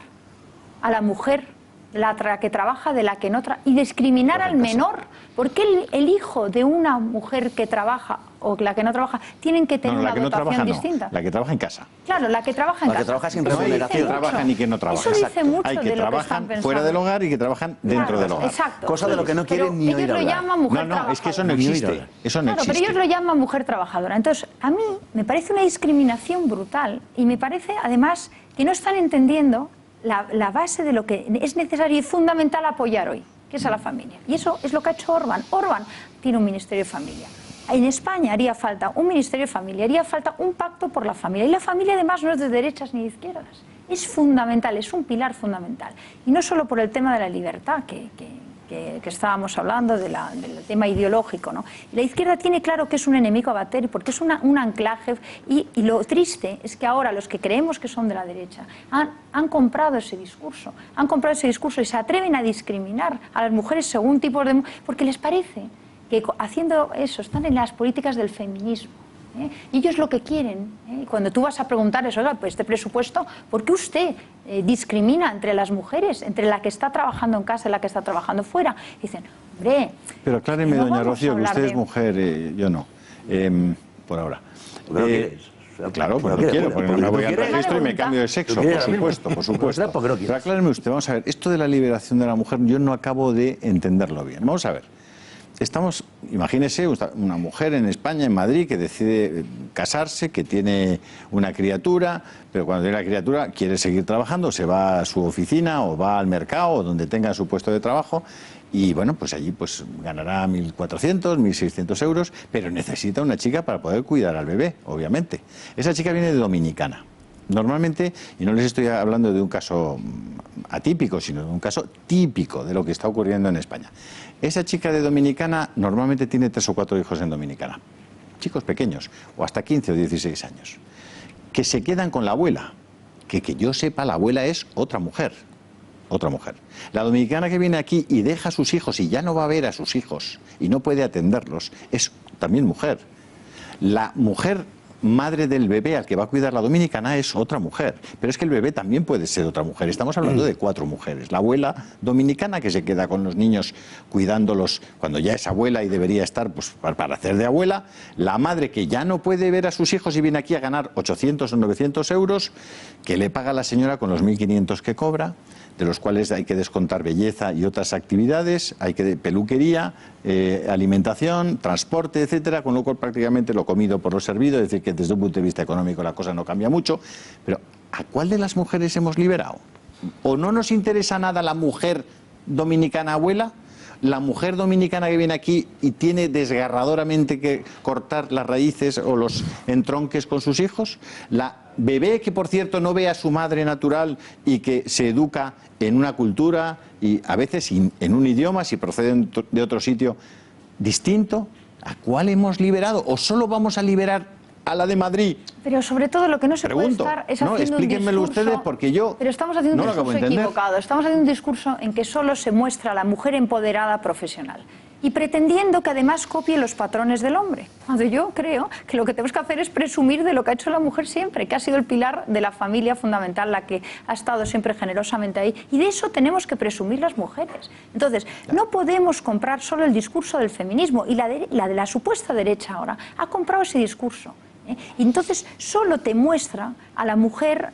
a la mujer, la que trabaja de la que no trabaja, y discriminar al menor? ¿Por qué el hijo de una mujer que trabaja o la que no trabaja tienen que tener una dotación distinta? La que trabaja en casa. Claro, la que trabaja en casa. La que trabaja sin Eso remuneración. dice Que trabajan mucho. y que no trabajan. Eso dice mucho Hay de que lo que están trabajan pensando. fuera del hogar y que trabajan dentro del hogar. Exacto. Cosa de lo que no quieren Pero ni oír ellos lo hablar. llaman mujer No, no, es que eso no trabajadora. existe. Eso no Claro, existe. pero ellos lo llaman mujer trabajadora. Entonces, a mí me parece una discriminación brutal, y me parece, además, que no están entendiendo la base de lo que es necesario y fundamental apoyar hoy, que es a la familia. Y eso es lo que ha hecho Orbán. Orbán tiene un ministerio de familia. En España haría falta un ministerio de familia, haría falta un pacto por la familia. Y la familia, además, no es de derechas ni de izquierdas. Es fundamental, es un pilar fundamental. Y no solo por el tema de la libertad, que que estábamos hablando, del tema ideológico, ¿no? La izquierda tiene claro que es un enemigo a bater porque es un anclaje y lo triste es que ahora los que creemos que son de la derecha han comprado ese discurso, y se atreven a discriminar a las mujeres según tipos de... porque les parece que haciendo eso están en las políticas del feminismo. Y ellos lo que quieren, cuando tú vas a preguntarles, oiga, pues este presupuesto, ¿por qué usted discrimina entre las mujeres, entre la que está trabajando en casa y la que está trabajando fuera? Dicen, hombre... Pero acláreme, doña Rocío, que usted es mujer, yo no, por ahora. Claro, pues lo quiero, porque no me voy al registro y me cambio de sexo, por supuesto. Pero acláreme usted, vamos a ver, esto de la liberación de la mujer yo no acabo de entenderlo bien. Vamos a ver. Imagínese una mujer en España, en Madrid, que decide casarse, que tiene una criatura, pero cuando tiene la criatura quiere seguir trabajando, se va a su oficina o va al mercado o donde tenga su puesto de trabajo y bueno, pues allí pues ganará 1.400, 1.600 euros, pero necesita una chica para poder cuidar al bebé, obviamente. Esa chica viene de Dominicana. Normalmente, y no les estoy hablando de un caso atípico, sino de un caso típico de lo que está ocurriendo en España. Esa chica de Dominicana normalmente tiene 3 o 4 hijos en Dominicana, chicos pequeños, o hasta 15 o 16 años, que se quedan con la abuela, que yo sepa la abuela es otra mujer. La dominicana que viene aquí y deja a sus hijos y ya no va a ver a sus hijos y no puede atenderlos, es también mujer. La mujer madre del bebé al que va a cuidar la dominicana es otra mujer, pero es que el bebé también puede ser otra mujer. Estamos hablando de 4 mujeres. La abuela dominicana que se queda con los niños cuidándolos cuando ya es abuela y debería estar pues para hacer de abuela. La madre que ya no puede ver a sus hijos y viene aquí a ganar 800 o 900 euros, que le paga la señora con los 1.500 que cobra, de los cuales hay que descontar belleza y otras actividades, hay que peluquería, alimentación, transporte, etcétera, con lo cual prácticamente lo comido por lo servido, es decir, que desde un punto de vista económico la cosa no cambia mucho, pero ¿a cuál de las mujeres hemos liberado? ¿O no nos interesa nada la mujer dominicana abuela? La mujer dominicana que viene aquí y tiene desgarradoramente que cortar las raíces o los entronques con sus hijos, la bebé que por cierto no ve a su madre natural y que se educa en una cultura y a veces en un idioma si proceden de otro sitio distinto. ¿A cuál hemos liberado? ¿O solo vamos a liberar a la de Madrid? Pero sobre todo lo que no se puede estar es haciendo explíquenmelo un discurso, ustedes porque yo pero estamos haciendo un discurso equivocado. Estamos haciendo un discurso en que solo se muestra a la mujer empoderada profesional y pretendiendo que además copie los patrones del hombre. Cuando yo creo que lo que tenemos que hacer es presumir de lo que ha hecho la mujer siempre, que ha sido el pilar de la familia fundamental, la que ha estado siempre generosamente ahí, y de eso tenemos que presumir las mujeres. Entonces, no podemos comprar solo el discurso del feminismo, y la de la supuesta derecha ahora ha comprado ese discurso. Y entonces solo te muestra a la mujer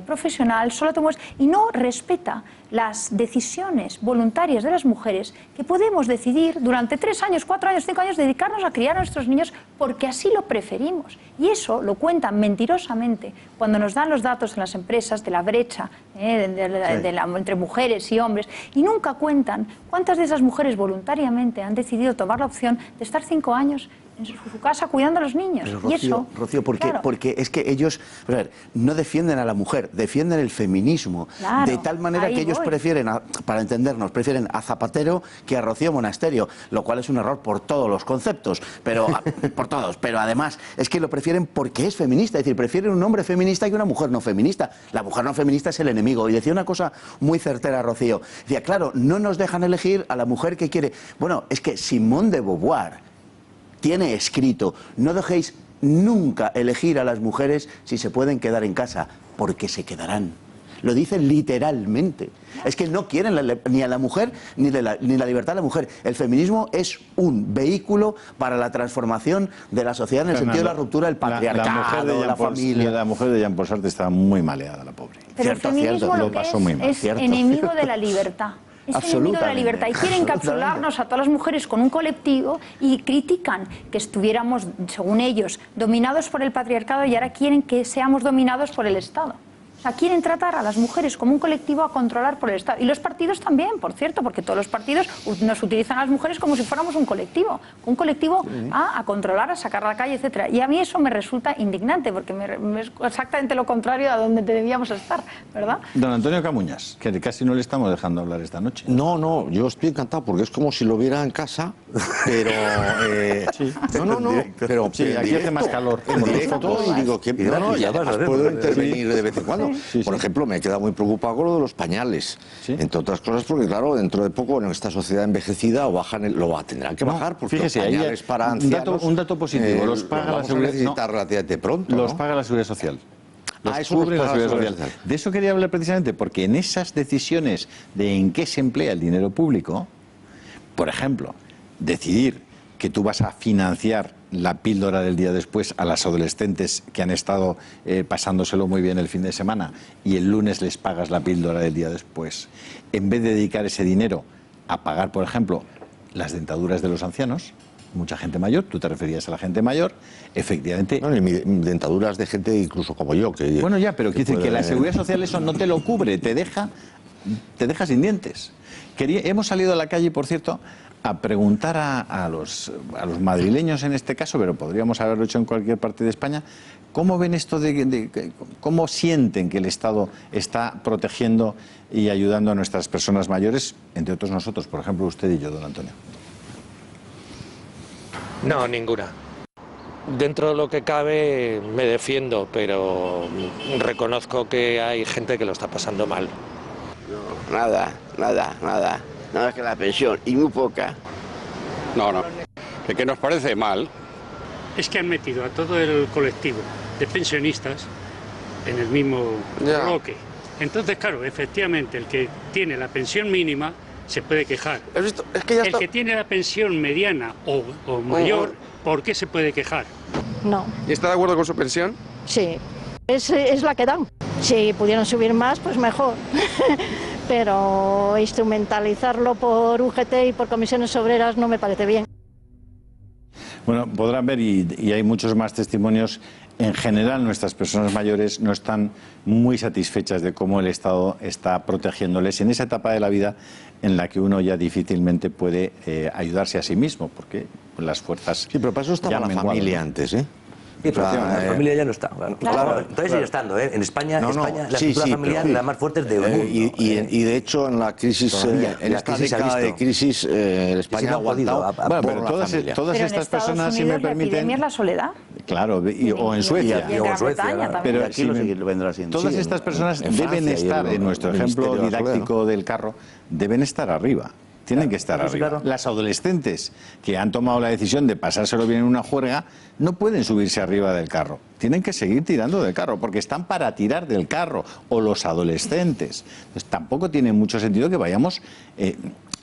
profesional, solo te muestra, y no respeta las decisiones voluntarias de las mujeres que podemos decidir durante 3 años, 4 años, 5 años, dedicarnos a criar a nuestros niños porque así lo preferimos. Y eso lo cuentan mentirosamente cuando nos dan los datos en las empresas de la brecha entre mujeres y hombres, y nunca cuentan cuántas de esas mujeres voluntariamente han decidido tomar la opción de estar 5 años en su casa cuidando a los niños. Pero, Rocío, y eso, Rocío, claro, porque es que ellos, a ver, no defienden a la mujer, defienden el feminismo, claro, de tal manera que ellos prefieren, para entendernos, prefieren a Zapatero que a Rocío Monasterio, lo cual es un error por todos los conceptos, pero por todos, pero además es que lo prefieren porque es feminista, es decir, prefieren un hombre feminista que una mujer no feminista. La mujer no feminista es el enemigo. Y decía una cosa muy certera Rocío, decía, claro, no nos dejan elegir a la mujer que quiere. Bueno, es que Simone de Beauvoir tiene escrito, no dejéis nunca elegir a las mujeres si se pueden quedar en casa, porque se quedarán. Lo dicen literalmente. Es que no quieren ni a la mujer ni la libertad de la mujer. El feminismo es un vehículo para la transformación de la sociedad en el sentido de la ruptura del patriarcado, la familia. La mujer de Jean-Paul Sartre estaba muy maleada, la pobre. Pero el feminismo lo que es enemigo de la libertad. Es enemigo de la libertad y quiere encapsularnos a todas las mujeres con un colectivo y critican que estuviéramos, según ellos, dominados por el patriarcado y ahora quieren que seamos dominados por el Estado. O sea, quieren tratar a las mujeres como un colectivo a controlar por el Estado. Y los partidos también, por cierto, porque todos los partidos nos utilizan a las mujeres como si fuéramos un colectivo a controlar, a sacar a la calle, etcétera. Y a mí eso me resulta indignante, porque es exactamente lo contrario a donde debíamos estar, ¿verdad? Don Antonio Camuñas, que casi no le estamos dejando hablar esta noche. No, yo estoy encantado porque es como si lo viera en casa, pero... Sí. Pero sí, aquí hace más calor. En directo, y digo que y además puedo intervenir de vez en cuando. Por ejemplo, me he quedado muy preocupado con lo de los pañales. ¿Sí? Entre otras cosas, porque claro, dentro de poco en esta sociedad envejecida tendrán que bajar, porque fíjese, los pañales para ancianos... Un dato positivo, los paga la seguridad sociedad relativamente pronto. Los paga la seguridad social. Eso cubre la seguridad social. De eso quería hablar precisamente, porque en esas decisiones de en qué se emplea el dinero público, por ejemplo, decidir que tú vas a financiar la píldora del día después a las adolescentes que han estado pasándoselo muy bien el fin de semana y el lunes les pagas la píldora del día después, en vez de dedicar ese dinero a pagar, por ejemplo, las dentaduras de los ancianos, mucha gente mayor, tú te referías a la gente mayor, efectivamente... No, dentaduras de gente incluso como yo. Bueno, ya, pero quiere decir que la seguridad social eso no te lo cubre, te deja sin dientes. Hemos salido a la calle, por cierto, a preguntar a los madrileños en este caso, pero podríamos haberlo hecho en cualquier parte de España, ¿cómo ven esto cómo sienten que el Estado está protegiendo y ayudando a nuestras personas mayores, entre otros nosotros, por ejemplo, usted y yo, don Antonio? No, ninguna. Dentro de lo que cabe me defiendo, pero reconozco que hay gente que lo está pasando mal. No, nada. Nada más que la pensión, y muy poca. No. ¿De qué nos parece mal? Es que han metido a todo el colectivo de pensionistas en el mismo bloque. Entonces, claro, efectivamente, el que tiene la pensión mínima se puede quejar. Es que ya el que tiene la pensión mediana o mayor, ¿por qué se puede quejar? No. ¿Y está de acuerdo con su pensión? Sí, es la que dan. Si pudieran subir más, pues mejor. Pero instrumentalizarlo por UGT y por comisiones obreras no me parece bien. Bueno, podrán ver, y hay muchos más testimonios, en general nuestras personas mayores no están muy satisfechas de cómo el Estado está protegiéndoles en esa etapa de la vida en la que uno ya difícilmente puede ayudarse a sí mismo, porque las fuerzas... Sí, pero para eso estaba la familia antes, ¿eh? Sí, pero la familia ya no está. Claro, entonces sigue estando, ¿eh? En España, la estructura familiar es la más fuerte del mundo. Y de hecho, en la crisis, en esta década de crisis, España ha aguantado. Bueno, pero todas estas personas, si me permiten... La epidemia es la soledad. Claro, o en Suecia. Y en Gran Bretaña también. Pero aquí vendrá siendo. Todas estas personas deben estar, en nuestro ejemplo didáctico del carro, deben estar arriba. Tienen que estar arriba. Claro. Las adolescentes que han tomado la decisión de pasárselo bien en una juerga no pueden subirse arriba del carro. Tienen que seguir tirando del carro porque están para tirar del carro. O los adolescentes. Entonces, tampoco tiene mucho sentido que vayamos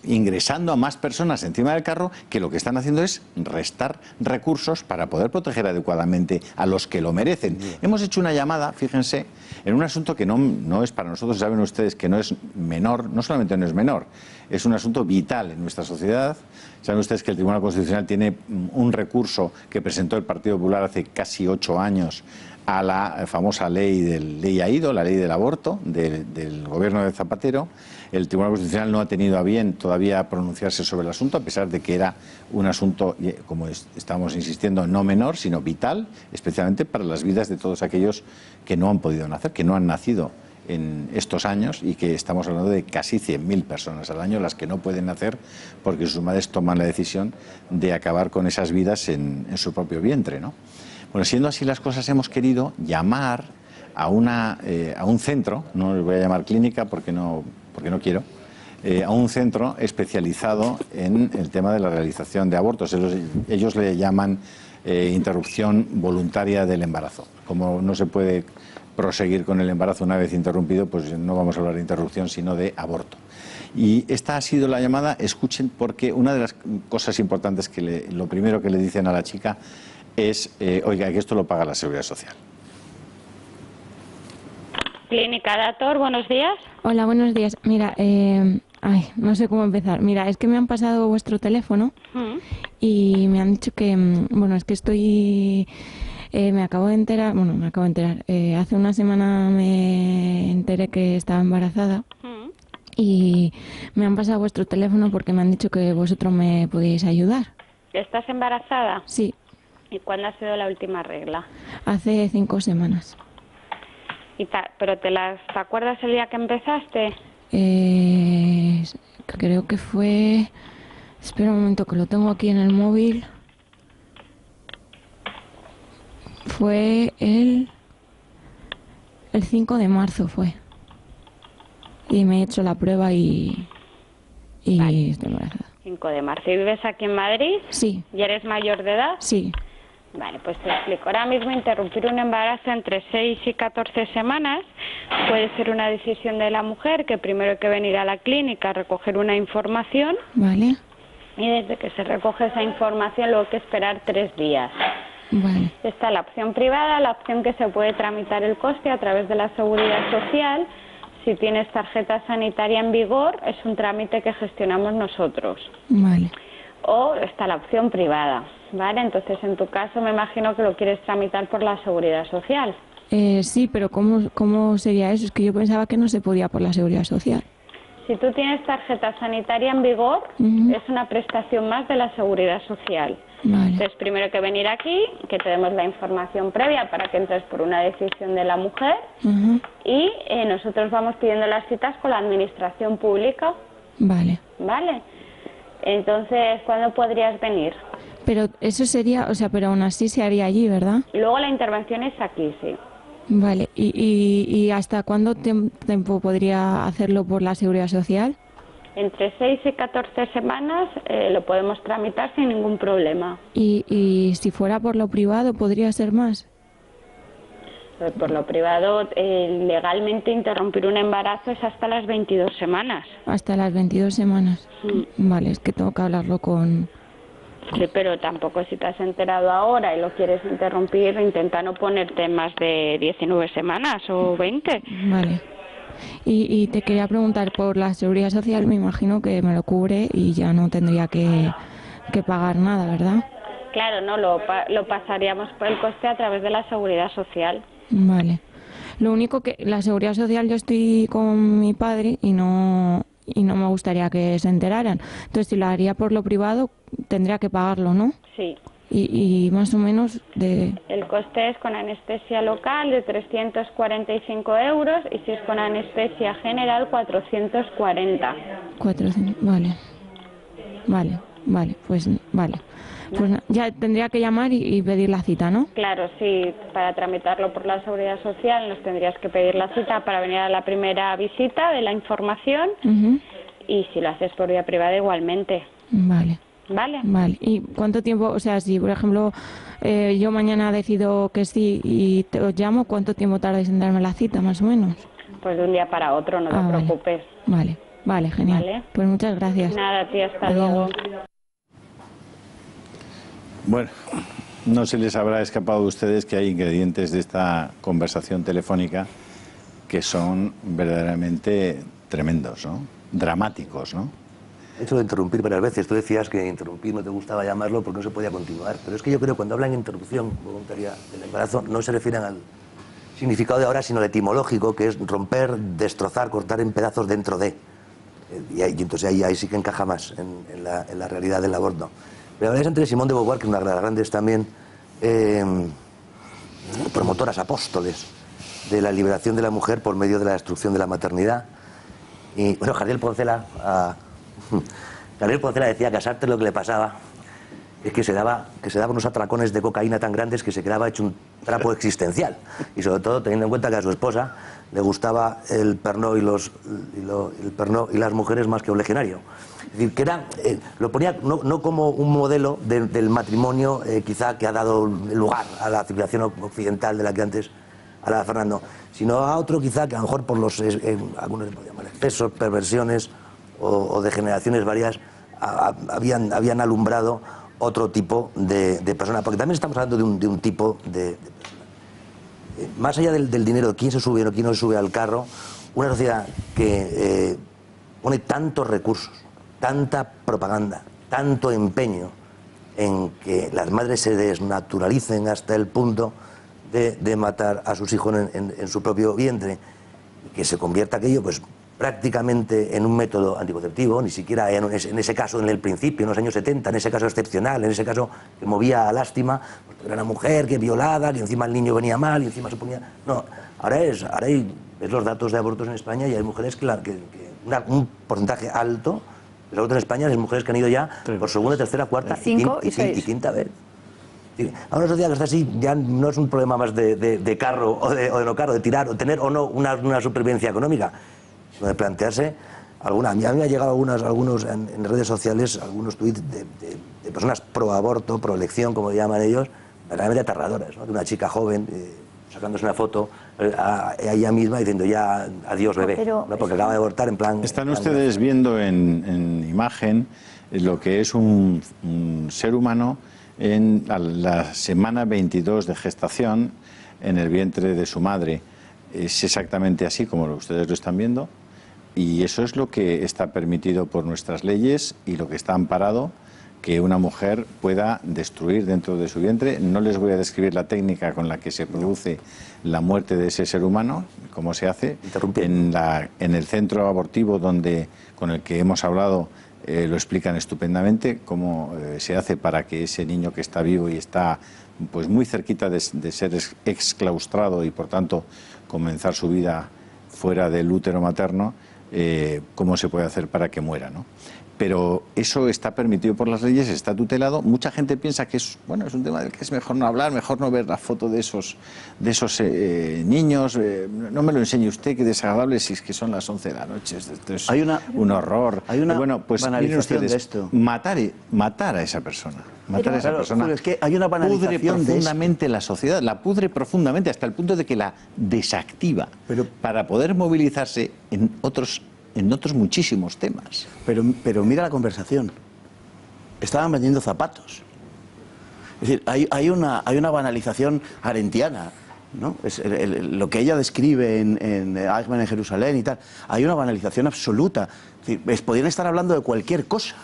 ingresando a más personas encima del carro, que lo que están haciendo es restar recursos para poder proteger adecuadamente a los que lo merecen. Hemos hecho una llamada, fíjense, en un asunto que no es para nosotros, saben ustedes que no es menor, no solamente no es menor, es un asunto vital en nuestra sociedad. Saben ustedes que el Tribunal Constitucional tiene un recurso que presentó el Partido Popular hace casi 8 años a la famosa ley AIDO, la ley del aborto del gobierno de Zapatero. El Tribunal Constitucional no ha tenido a bien todavía pronunciarse sobre el asunto, a pesar de que era un asunto, como estamos insistiendo, no menor, sino vital, especialmente para las vidas de todos aquellos que no han podido nacer, que no han nacido en estos años, y que estamos hablando de casi 100.000 personas al año las que no pueden nacer porque sus madres toman la decisión de acabar con esas vidas en su propio vientre, ¿no? Bueno, siendo así las cosas, hemos querido llamar a un centro, no les voy a llamar clínica porque no quiero, a un centro especializado en el tema de la realización de abortos. Ellos le llaman interrupción voluntaria del embarazo. Como no se puede proseguir con el embarazo una vez interrumpido, pues no vamos a hablar de interrupción, sino de aborto. Y esta ha sido la llamada, escuchen, porque una de las cosas importantes que lo primero que le dicen a la chica es, oiga, que esto lo paga la Seguridad Social. Clínica Dator, buenos días. Hola, buenos días. Mira, no sé cómo empezar. Mira, es que me han pasado vuestro teléfono y me han dicho que, bueno, es que estoy Me acabo de enterar, hace una semana me enteré que estaba embarazada y me han pasado vuestro teléfono porque me han dicho que vosotros me podíais ayudar. ¿Estás embarazada? Sí. ¿Y cuándo ha sido la última regla? Hace 5 semanas. ¿Pero te acuerdas el día que empezaste? Creo que fue... Espera un momento que lo tengo aquí en el móvil. Fue el 5 de marzo fue. Y me he hecho la prueba y Vale. estoy embarazada. 5 de marzo. ¿Y vives aquí en Madrid? Sí. ¿Y eres mayor de edad? Sí. Vale, pues te explico. Ahora mismo interrumpir un embarazo entre 6 y 14 semanas puede ser una decisión de la mujer, que primero hay que venir a la clínica a recoger una información. Vale. Y desde que se recoge esa información luego hay que esperar 3 días. Vale. Está la opción privada, la opción que se puede tramitar el coste a través de la Seguridad Social. Si tienes tarjeta sanitaria en vigor, es un trámite que gestionamos nosotros. Vale. O está la opción privada, ¿vale? Entonces, en tu caso, me imagino que lo quieres tramitar por la Seguridad Social. Sí, pero ¿cómo sería eso? Es que yo pensaba que no se podía por la Seguridad Social. Si tú tienes tarjeta sanitaria en vigor, es una prestación más de la Seguridad Social. Vale. Entonces, primero hay que venir aquí, que te demos la información previa para que entres por una decisión de la mujer y nosotros vamos pidiendo las citas con la Administración Pública. Vale. ¿Vale? Entonces, ¿cuándo podrías venir? Pero eso sería, pero aún así se haría allí, ¿verdad? Luego la intervención es aquí, sí. Vale. ¿Y hasta cuándo tiempo podría hacerlo por la Seguridad Social? Entre 6 y 14 semanas lo podemos tramitar sin ningún problema. ¿Y si fuera por lo privado, podría ser más? Por lo privado, legalmente interrumpir un embarazo es hasta las 22 semanas. Hasta las 22 semanas. Vale, es que tengo que hablarlo con... Sí, pero tampoco si te has enterado ahora y lo quieres interrumpir, intenta no ponerte más de 19 semanas o 20. Vale. Y te quería preguntar, por la Seguridad Social me imagino que me lo cubre y ya no tendría que pagar nada, ¿verdad? Claro, no, lo pasaríamos por el coste a través de la Seguridad Social. Vale. Lo único que la Seguridad Social, yo estoy con mi padre y no me gustaría que se enteraran. Entonces, si lo haría por lo privado, tendría que pagarlo, ¿no? Sí. Y más o menos de... El coste es con anestesia local de 345 euros y si es con anestesia general 440. 400, vale. Pues ya tendría que llamar y pedir la cita, ¿no? Claro, sí, para tramitarlo por la Seguridad Social nos tendrías que pedir la cita para venir a la primera visita de la información y si lo haces por vía privada igualmente. Vale. ¿Vale? Vale. ¿Y cuánto tiempo, si por ejemplo yo mañana decido que sí y os llamo, cuánto tiempo tardáis en darme la cita, más o menos? Pues de un día para otro, no te preocupes. Vale, genial. ¿Vale? Pues muchas gracias. Nada, tía, hasta luego. Bueno, no se les habrá escapado a ustedes que hay ingredientes de esta conversación telefónica que son verdaderamente tremendos, ¿no? Dramáticos, ¿no? He hecho de interrumpir varias veces. Tú decías que interrumpir no te gustaba llamarlo porque no se podía continuar. Pero es que yo creo que cuando hablan de interrupción voluntaria del embarazo no se refieren al significado de ahora, sino al etimológico, que es romper, destrozar, cortar en pedazos dentro de. Y entonces ahí sí que encaja más en la realidad del aborto. Pero habláis antes de Simone de Beauvoir, que es una de las grandes también promotoras, apóstoles de la liberación de la mujer por medio de la destrucción de la maternidad. Y bueno, Gabriel Poncela decía que a Sartre lo que le pasaba es que se daba unos atracones de cocaína tan grandes que se quedaba hecho un trapo existencial. Y sobre todo teniendo en cuenta que a su esposa le gustaba el Pernod y las mujeres más que un legionario. Es decir, que lo ponía no como un modelo del matrimonio quizá que ha dado lugar a la civilización occidental de la que antes hablaba Fernando, sino a otro quizá que a lo mejor por algunos podrían llamar excesos, perversiones o degeneraciones varias habían alumbrado otro tipo de persona, porque también estamos hablando de un tipo de persona. Más allá del dinero, de quién se sube o quién no se sube al carro, una sociedad que pone tantos recursos, tanta propaganda, tanto empeño en que las madres se desnaturalicen hasta el punto de matar a sus hijos en su propio vientre, y que se convierta aquello pues prácticamente en un método anticonceptivo, ni siquiera en ese caso en el principio, en los años 70, en ese caso excepcional, en ese caso que movía a lástima, pues era una mujer que violada, que encima el niño venía mal y encima se ponía... No, ahora ves los datos de abortos en España y hay mujeres un porcentaje alto de abortos en España, hay mujeres que han ido ya por segunda, tercera, cuarta y quinta vez. Ahora una sociedad que está así ya no es un problema más de carro o de no carro, de tirar o tener o no una supervivencia económica, sino de plantearse alguna. A mí me ha llegado algunos en redes sociales, algunos tuits de personas pro aborto, pro elección, como le llaman ellos, verdaderamente aterradores, ¿no? De una chica joven sacándose una foto a ella misma diciendo ya adiós bebé, ¿no? Porque acaba de abortar en plan... Están ustedes viendo en imagen lo que es un ser humano en la semana 22 de gestación en el vientre de su madre. Es exactamente así como ustedes lo están viendo, y eso es lo que está permitido por nuestras leyes y lo que está amparado, que una mujer pueda destruir dentro de su vientre. No les voy a describir la técnica con la que se produce la muerte de ese ser humano, cómo se hace. En el centro abortivo con el que hemos hablado, lo explican estupendamente cómo se hace para que ese niño que está vivo y está pues muy cerquita de ser exclaustrado y por tanto comenzar su vida fuera del útero materno, cómo se puede hacer para que muera, ¿no? Pero eso está permitido por las leyes, está tutelado. Mucha gente piensa que es un tema del que es mejor no hablar, mejor no ver la foto de esos niños. No me lo enseñe usted, qué desagradable, si es que son las 11 de la noche. Esto es un horror. Hay una pues banalización ustedes, de esto. Matar a esa persona. Pero es que hay una banalización pudre profundamente la sociedad, la pudre profundamente hasta el punto de que la desactiva para poder movilizarse en otros muchísimos temas. Pero mira la conversación. Estaban vendiendo zapatos. Es decir, hay una banalización arendtiana, ¿no? Lo que ella describe en Eichmann en Jerusalén y tal. Hay una banalización absoluta. Es decir, podrían estar hablando de cualquier cosa,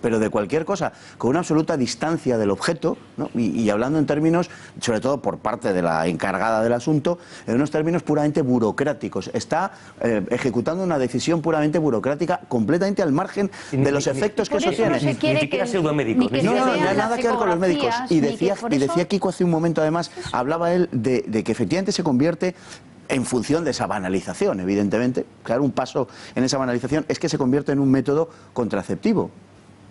pero de cualquier cosa, con una absoluta distancia del objeto, ¿no? y hablando en términos, sobre todo por parte de la encargada del asunto, en unos términos puramente burocráticos. Está ejecutando una decisión puramente burocrática, completamente al margen de los efectos que eso tiene. Ni siquiera pseudomédicos. No, nada que ver con los médicos. Y decía Kiko hace un momento, además, hablaba él de que efectivamente se convierte, en función de esa banalización, evidentemente, claro, un paso en esa banalización es que se convierte en un método contraceptivo.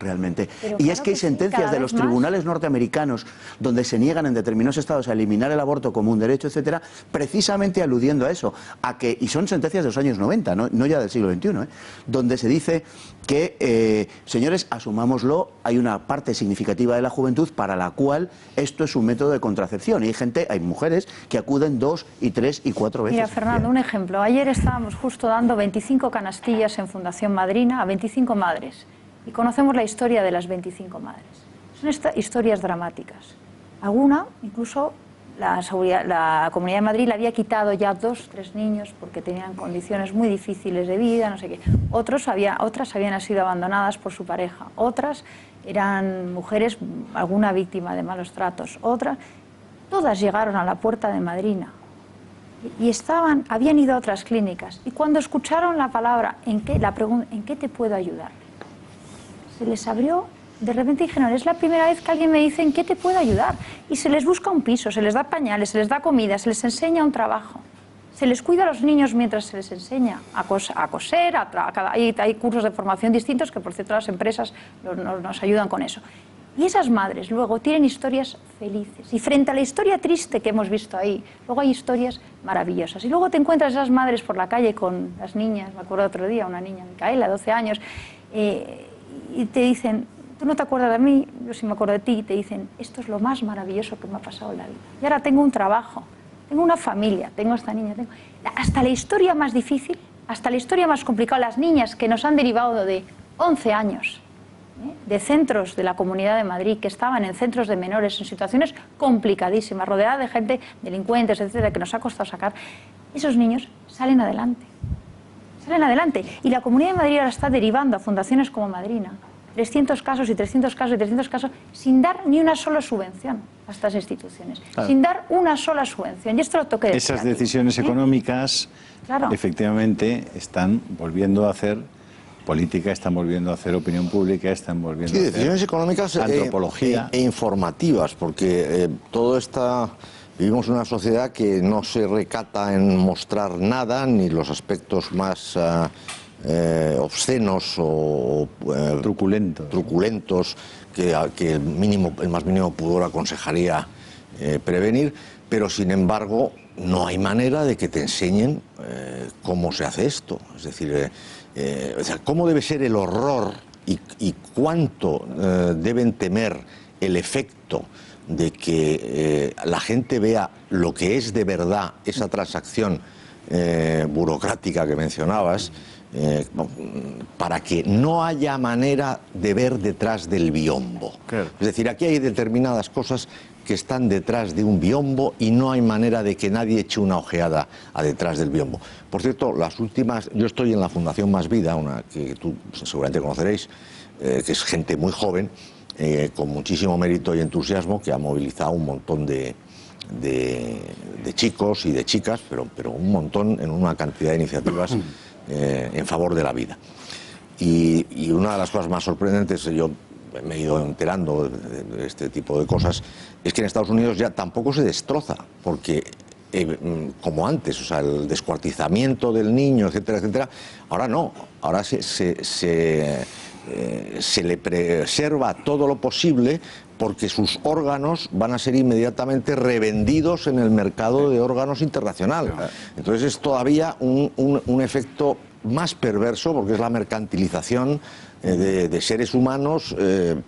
Realmente. Y es que hay sentencias de los tribunales norteamericanos donde se niegan en determinados estados a eliminar el aborto como un derecho, etcétera, precisamente aludiendo a eso, y son sentencias de los años 90, no ya del siglo XXI, donde se dice que, señores, asumámoslo, hay una parte significativa de la juventud para la cual esto es un método de contracepción, y hay mujeres que acuden 2 y 3 y 4 veces. Mira, Fernando, un ejemplo. Ayer estábamos justo dando 25 canastillas en Fundación Madrina a 25 madres. Y conocemos la historia de las 25 madres. Son historias dramáticas. Alguna, incluso la Comunidad de Madrid le había quitado ya 2, 3 niños porque tenían condiciones muy difíciles de vida, no sé qué. Otras habían sido abandonadas por su pareja. Otras eran mujeres, alguna víctima de malos tratos. Todas llegaron a la puerta de Madrina. Y habían ido a otras clínicas. Y cuando escucharon la palabra, ¿en qué te puedo ayudar?, se les abrió, de repente dijeron, es la primera vez que alguien me dice en qué te puedo ayudar. Y se les busca un piso, se les da pañales, se les da comida, se les enseña un trabajo. Se les cuida a los niños mientras se les enseña a coser, hay cursos de formación distintos que, por cierto, las empresas nos ayudan con eso. Y esas madres luego tienen historias felices. Y frente a la historia triste que hemos visto ahí, luego hay historias maravillosas. Y luego te encuentras esas madres por la calle con las niñas. Me acuerdo otro día, una niña, Micaela, 12 años, y te dicen, tú no te acuerdas de mí, yo sí me acuerdo de ti, y te dicen, esto es lo más maravilloso que me ha pasado en la vida. Y ahora tengo un trabajo, tengo una familia, tengo esta niña, hasta la historia más difícil, hasta la historia más complicada, las niñas que nos han derivado de 11 años, de centros de la Comunidad de Madrid, que estaban en centros de menores, en situaciones complicadísimas, rodeadas de gente, delincuentes, etcétera, que nos ha costado sacar, esos niños salen adelante. Y la Comunidad de Madrid ahora está derivando a fundaciones como Madrina 300 casos y 300 casos y 300 casos sin dar ni una sola subvención a estas instituciones, sin dar una sola subvención. Y esto lo toqué. Esas decisiones económicas, efectivamente, están volviendo a hacer política, están volviendo a hacer opinión pública, están volviendo a hacer decisiones económicas antropología e informativas, porque todo está... Vivimos en una sociedad que no se recata en mostrar nada, ni los aspectos más obscenos o truculentos que el más mínimo pudor aconsejaría prevenir, pero sin embargo no hay manera de que te enseñen cómo se hace esto. Es decir, o sea, cómo debe ser el horror y cuánto deben temer el efecto de que la gente vea lo que es de verdad esa transacción burocrática que mencionabas, para que no haya manera de ver detrás del biombo. Claro. Es decir, aquí hay determinadas cosas que están detrás de un biombo y no hay manera de que nadie eche una ojeada a detrás del biombo. Por cierto, las últimas... Yo estoy en la Fundación Más Vida, una que tú seguramente conoceréis, que es gente muy joven, con muchísimo mérito y entusiasmo, que ha movilizado un montón de chicos y de chicas, pero un montón en una cantidad de iniciativas en favor de la vida. Y una de las cosas más sorprendentes, yo me he ido enterando de este tipo de cosas, es que en Estados Unidos ya tampoco se destroza, porque como antes, o sea, el descuartizamiento del niño, etcétera, etcétera, ahora no, ahora se le preserva todo lo posible porque sus órganos van a ser inmediatamente revendidos en el mercado de órganos internacional. Entonces es todavía un efecto más perverso, porque es la mercantilización de seres humanos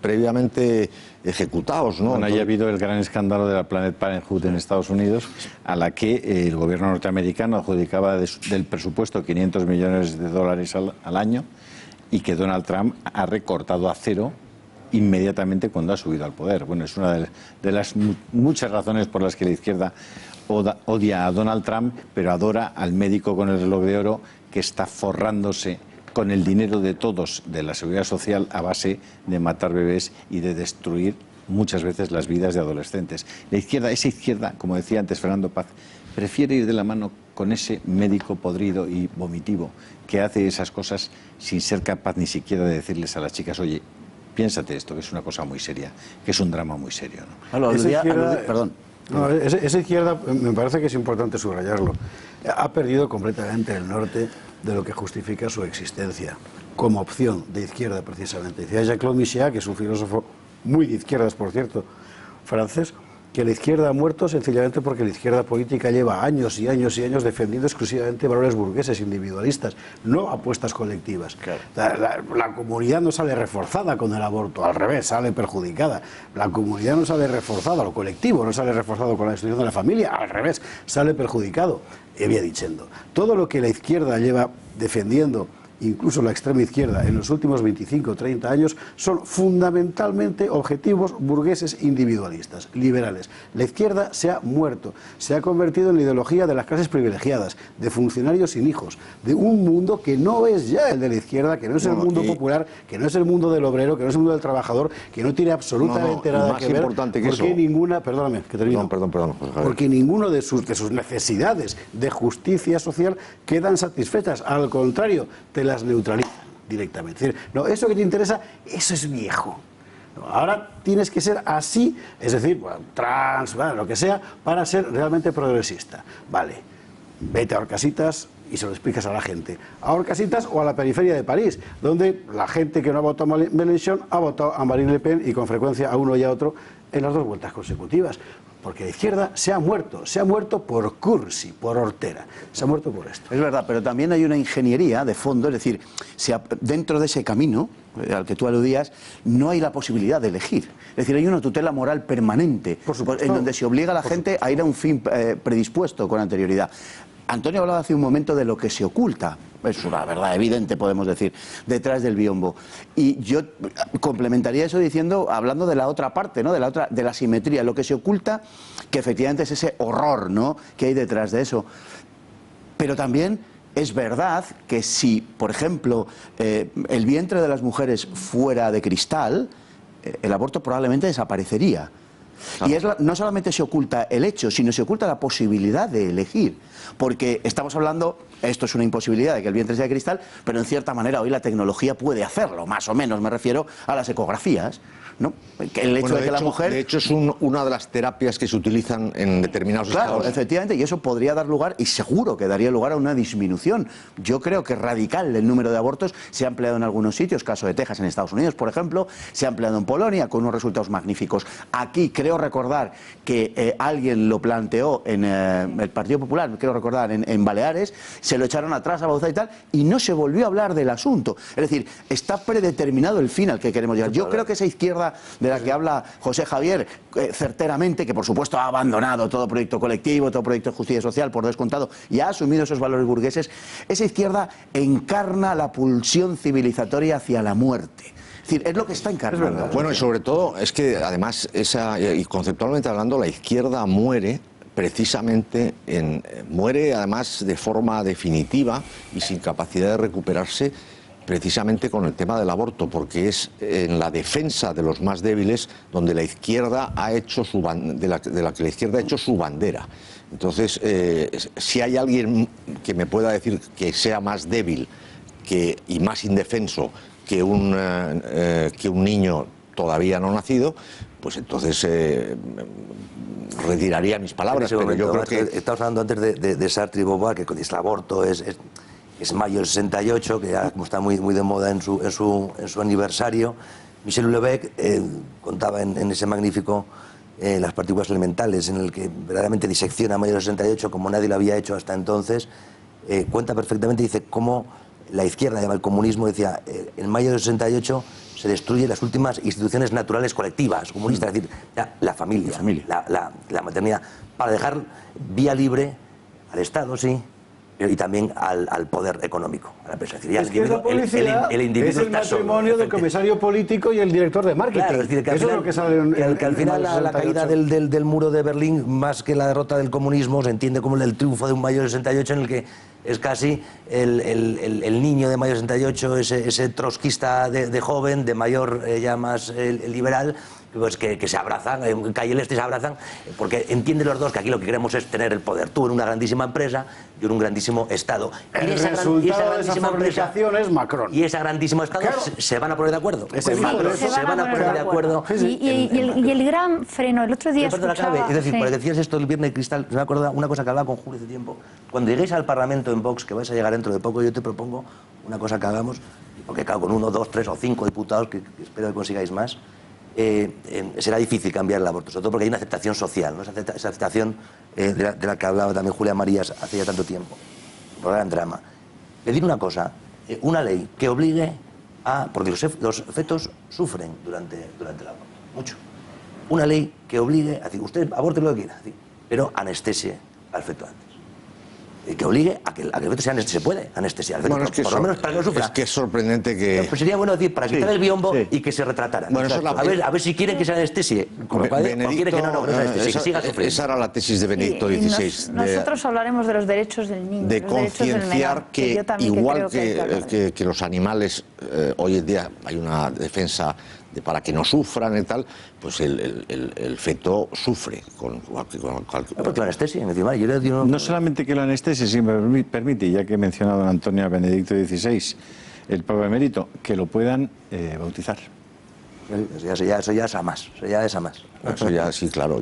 previamente ejecutados, ¿no? Bueno, ahí ha habido el gran escándalo de la Planned Parenthood en Estados Unidos, a la que el gobierno norteamericano adjudicaba del presupuesto 500 millones de dólares al año, y que Donald Trump ha recortado a cero inmediatamente cuando ha subido al poder. Bueno, es una de las muchas razones por las que la izquierda odia a Donald Trump, pero adora al médico con el reloj de oro que está forrándose con el dinero de todos de la seguridad social a base de matar bebés y de destruir muchas veces las vidas de adolescentes. La izquierda, esa izquierda, como decía antes Fernando Paz, prefiere ir de la mano con ese médico podrido y vomitivo que hace esas cosas sin ser capaz ni siquiera de decirles a las chicas, oye, piénsate esto, que es una cosa muy seria, que es un drama muy serio, ¿no? Esa izquierda, me parece que es importante subrayarlo, ha perdido completamente el norte de lo que justifica su existencia, como opción de izquierda precisamente. Decía Jean-Claude Michéa, que es un filósofo muy de izquierdas, por cierto, francés, que la izquierda ha muerto sencillamente porque la izquierda política lleva años y años y años defendiendo exclusivamente valores burgueses, individualistas, no apuestas colectivas. Claro. La comunidad no sale reforzada con el aborto, al revés, sale perjudicada. La comunidad no sale reforzada, lo colectivo no sale reforzado con la destrucción de la familia, al revés, sale perjudicado. Y vía diciendo, todo lo que la izquierda lleva defendiendo, incluso la extrema izquierda, en los últimos 25 o 30 años, son fundamentalmente objetivos burgueses individualistas, liberales. La izquierda se ha muerto, se ha convertido en la ideología de las clases privilegiadas, de funcionarios sin hijos, de un mundo que no es ya el de la izquierda, que no es el mundo popular, que no es el mundo del obrero, que no es el mundo del trabajador, que no tiene absolutamente nada que ver, porque ninguna, perdóname, que termino, porque ninguno de sus necesidades de justicia social quedan satisfechas, al contrario, te las neutralizan directamente. Es decir, no, eso que te interesa, eso es viejo. No, ahora tienes que ser así, es decir, bueno, trans, bueno, lo que sea, para ser realmente progresista. Vale, vete a Orcasitas y se lo explicas a la gente. A Orcasitas o a la periferia de París, donde la gente que no ha votado a Mélenchon ha votado a Marine Le Pen y con frecuencia a uno y a otro en las dos vueltas consecutivas. Porque la izquierda se ha muerto por Cursi, por Ortera, se ha muerto por esto. Es verdad, pero también hay una ingeniería de fondo, es decir, dentro de ese camino al que tú aludías, no hay la posibilidad de elegir. Es decir, hay una tutela moral permanente, en donde se obliga a la gente a ir a un fin predispuesto con anterioridad. Antonio hablaba hace un momento de lo que se oculta, es una verdad evidente, podemos decir, detrás del biombo. Y yo complementaría eso hablando de la otra parte, ¿no? de la simetría, lo que se oculta, que efectivamente es ese horror, ¿no?, que hay detrás de eso. Pero también es verdad que si, por ejemplo, el vientre de las mujeres fuera de cristal, el aborto probablemente desaparecería. Y no solamente se oculta el hecho, sino se oculta la posibilidad de elegir. Porque estamos hablando, esto es una imposibilidad de que el vientre sea de cristal, pero en cierta manera hoy la tecnología puede hacerlo, más o menos, me refiero a las ecografías, ¿no? El hecho de que la mujer... De hecho, es una de las terapias que se utilizan en determinados estados. Claro, efectivamente, y eso podría dar lugar, y seguro que daría lugar a una disminución. Yo creo que radical del número de abortos. Se ha empleado en algunos sitios, caso de Texas en Estados Unidos, por ejemplo, se ha empleado en Polonia con unos resultados magníficos. Aquí creo recordar que alguien lo planteó en el Partido Popular, creo recordar, en Baleares, se lo echaron atrás a Bauza y tal, y no se volvió a hablar del asunto. Es decir, está predeterminado el fin al que queremos llegar. Yo creo que esa izquierda de la que habla José Javier, certeramente, que por supuesto ha abandonado todo proyecto colectivo, todo proyecto de justicia social, por descontado, y ha asumido esos valores burgueses, esa izquierda encarna la pulsión civilizatoria hacia la muerte. Es decir, es lo que está encarnando. Bueno, y sobre todo, es que además, y conceptualmente hablando, la izquierda muere precisamente, muere además de forma definitiva y sin capacidad de recuperarse, precisamente con el tema del aborto, porque es en la defensa de los más débiles donde la izquierda ha hecho de la que la izquierda ha hecho su bandera. Entonces, si hay alguien que me pueda decir que sea más débil y más indefenso que un niño todavía no nacido, pues entonces retiraría mis palabras. Pero yo creo que... Estamos hablando antes de Sartre y Beauvoir, que el aborto es mayo del 68, que ya como está muy de moda en su aniversario. Michel Houellebecq contaba en ese magnífico Las partículas elementales, en el que verdaderamente disecciona mayo del 68 como nadie lo había hecho hasta entonces. Cuenta perfectamente, dice cómo la izquierda, llama el comunismo, decía, en mayo del 68 se destruyen las últimas instituciones naturales colectivas, comunistas, es decir, ya, la familia, la maternidad, para dejar vía libre al Estado, sí, y también al poder económico, a la empresa. Es decir, ya el individuo es el matrimonio del comisario político y el director de marketing. Claro, es decir, que al final la caída del muro de Berlín, más que la derrota del comunismo, se entiende como el triunfo de un mayo del 68 en el que es casi el niño de mayo del 68, ese trotskista de joven, de mayor ya más liberal, pues que se abrazan, en Calle Este se abrazan, porque entienden los dos que aquí lo que queremos es tener el poder. Tú en una grandísima empresa, yo en un grandísimo Estado. El resultado de esa fabricación es Macron. Y ese grandísimo Estado se van a poner de acuerdo. Se van a poner de acuerdo. Y el gran freno, el otro día escuchaba... Es decir, porque decías esto del Viernes de Cristal, me acuerdo una cosa que hablaba con Julio hace tiempo. Cuando lleguéis al Parlamento en Vox, que vais a llegar dentro de poco, yo te propongo una cosa que hagamos, porque claro, con 1, 2, 3 o 5 diputados, que espero que consigáis más, será difícil cambiar el aborto, sobre todo porque hay una aceptación social, ¿no? Esa aceptación de la que hablaba también Julia Marías hace ya tanto tiempo, un gran drama. Pedir una cosa, una ley que obligue a... porque los fetos sufren durante el aborto, mucho. Una ley que obligue a decir, usted aborte lo que quiera, pero anestesie al feto antes. Que obligue a que el feto sea anestesiado. Se puede anestesiar al feto, bueno, por lo menos para que no sufra. Es que es sorprendente que... Pues sería bueno decir, para quitar el biombo y que se retrataran. Bueno, a ver si quieren que se anestesie. Con lo cual, o quiere que no se anestesie, que siga sufriendo. Esa era la tesis de Benedicto XVI. Nosotros hablaremos de los derechos del niño. De concienciar que igual que los animales, hoy en día hay una defensa para que no sufran y tal, pues el feto sufre con cualquier... Porque la anestesia, encima, no solamente que la anestesia, si me permite, ya que he mencionado a Antonio Benedicto XVI, el Papa Emérito, que lo puedan bautizar. Eso ya es a más, Eso ya, sí, claro.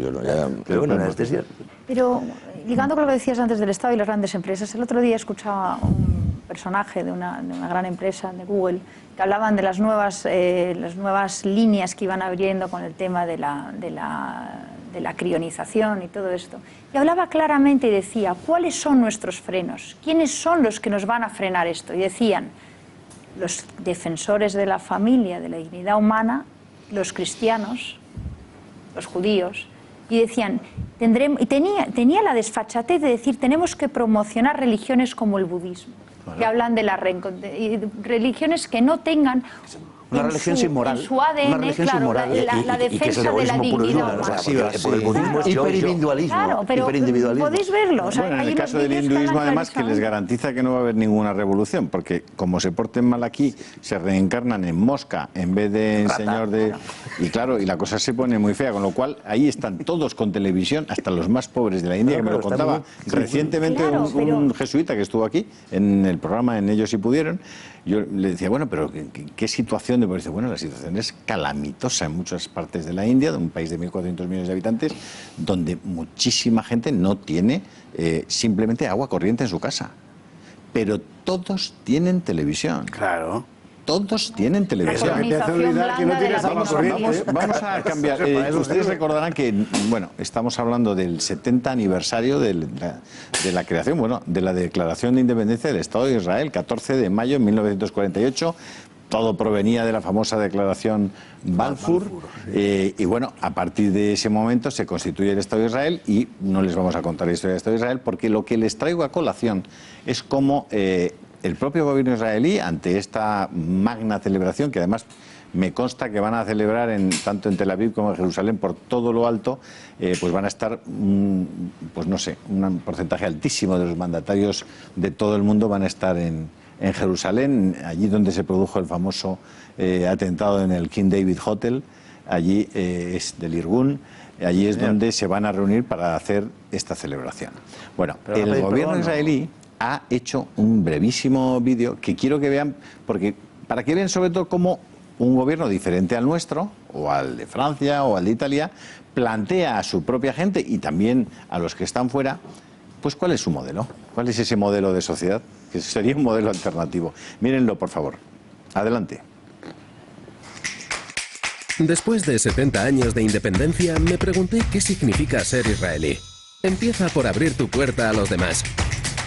Pero bueno, la anestesia... Pero, ligando con lo que decías antes del Estado y las grandes empresas, el otro día escuchaba un personaje de una gran empresa, de Google, que hablaban de las nuevas líneas que iban abriendo con el tema de la crionización y todo esto. Y hablaba claramente y decía, ¿cuáles son nuestros frenos? ¿Quiénes son los que nos van a frenar esto? Y decían, los defensores de la familia, de la dignidad humana, los cristianos, los judíos, y decían, tenía la desfachatez de decir, tenemos que promocionar religiones como el budismo, que hablan de religiones que no tengan Una religión sin moral. En su ADN, una religión claro, sin moral. la defensa de la dignidad humana. Porque el budismo es hiperindividualismo. Claro, pero podéis verlo. O sea, bueno, en el caso del hinduismo, además, que les garantiza que no va a haber ninguna revolución, porque como se porten mal aquí, se reencarnan en mosca en vez de en señor de... Y claro, y la cosa se pone muy fea, con lo cual ahí están todos con televisión, hasta los más pobres de la India, que me lo contaba recientemente un jesuita que estuvo aquí en el programa En Ellos Si Pudieron. Yo le decía, bueno, pero ¿qué situación? Dice, bueno, la situación es calamitosa en muchas partes de la India, de un país de 1.400 millones de habitantes, donde muchísima gente no tiene simplemente agua corriente en su casa. Pero todos tienen televisión. Claro. Todos tienen televisión. Vamos a cambiar. Ustedes recordarán que, bueno, estamos hablando del 70 aniversario de la creación, bueno, de la Declaración de Independencia del Estado de Israel, 14 de mayo de 1948. Todo provenía de la famosa declaración Balfour. Y bueno, a partir de ese momento se constituye el Estado de Israel y no les vamos a contar la historia del Estado de Israel porque lo que les traigo a colación es cómo el propio gobierno israelí, ante esta magna celebración, que además me consta que van a celebrar tanto en Tel Aviv como en Jerusalén por todo lo alto, pues van a estar, pues no sé, un porcentaje altísimo de los mandatarios de todo el mundo van a estar en Jerusalén, allí donde se produjo el famoso atentado en el King David Hotel, allí es del Irgun, allí es donde se van a reunir para hacer esta celebración. Bueno, el gobierno israelí ha hecho un brevísimo vídeo que quiero que vean, porque para que vean sobre todo cómo un gobierno diferente al nuestro, o al de Francia, o al de Italia, plantea a su propia gente y también a los que están fuera, pues cuál es su modelo, cuál es ese modelo de sociedad, que sería un modelo alternativo. Mírenlo, por favor. Adelante. Después de 70 años de independencia, me pregunté qué significa ser israelí. Empieza por abrir tu puerta a los demás.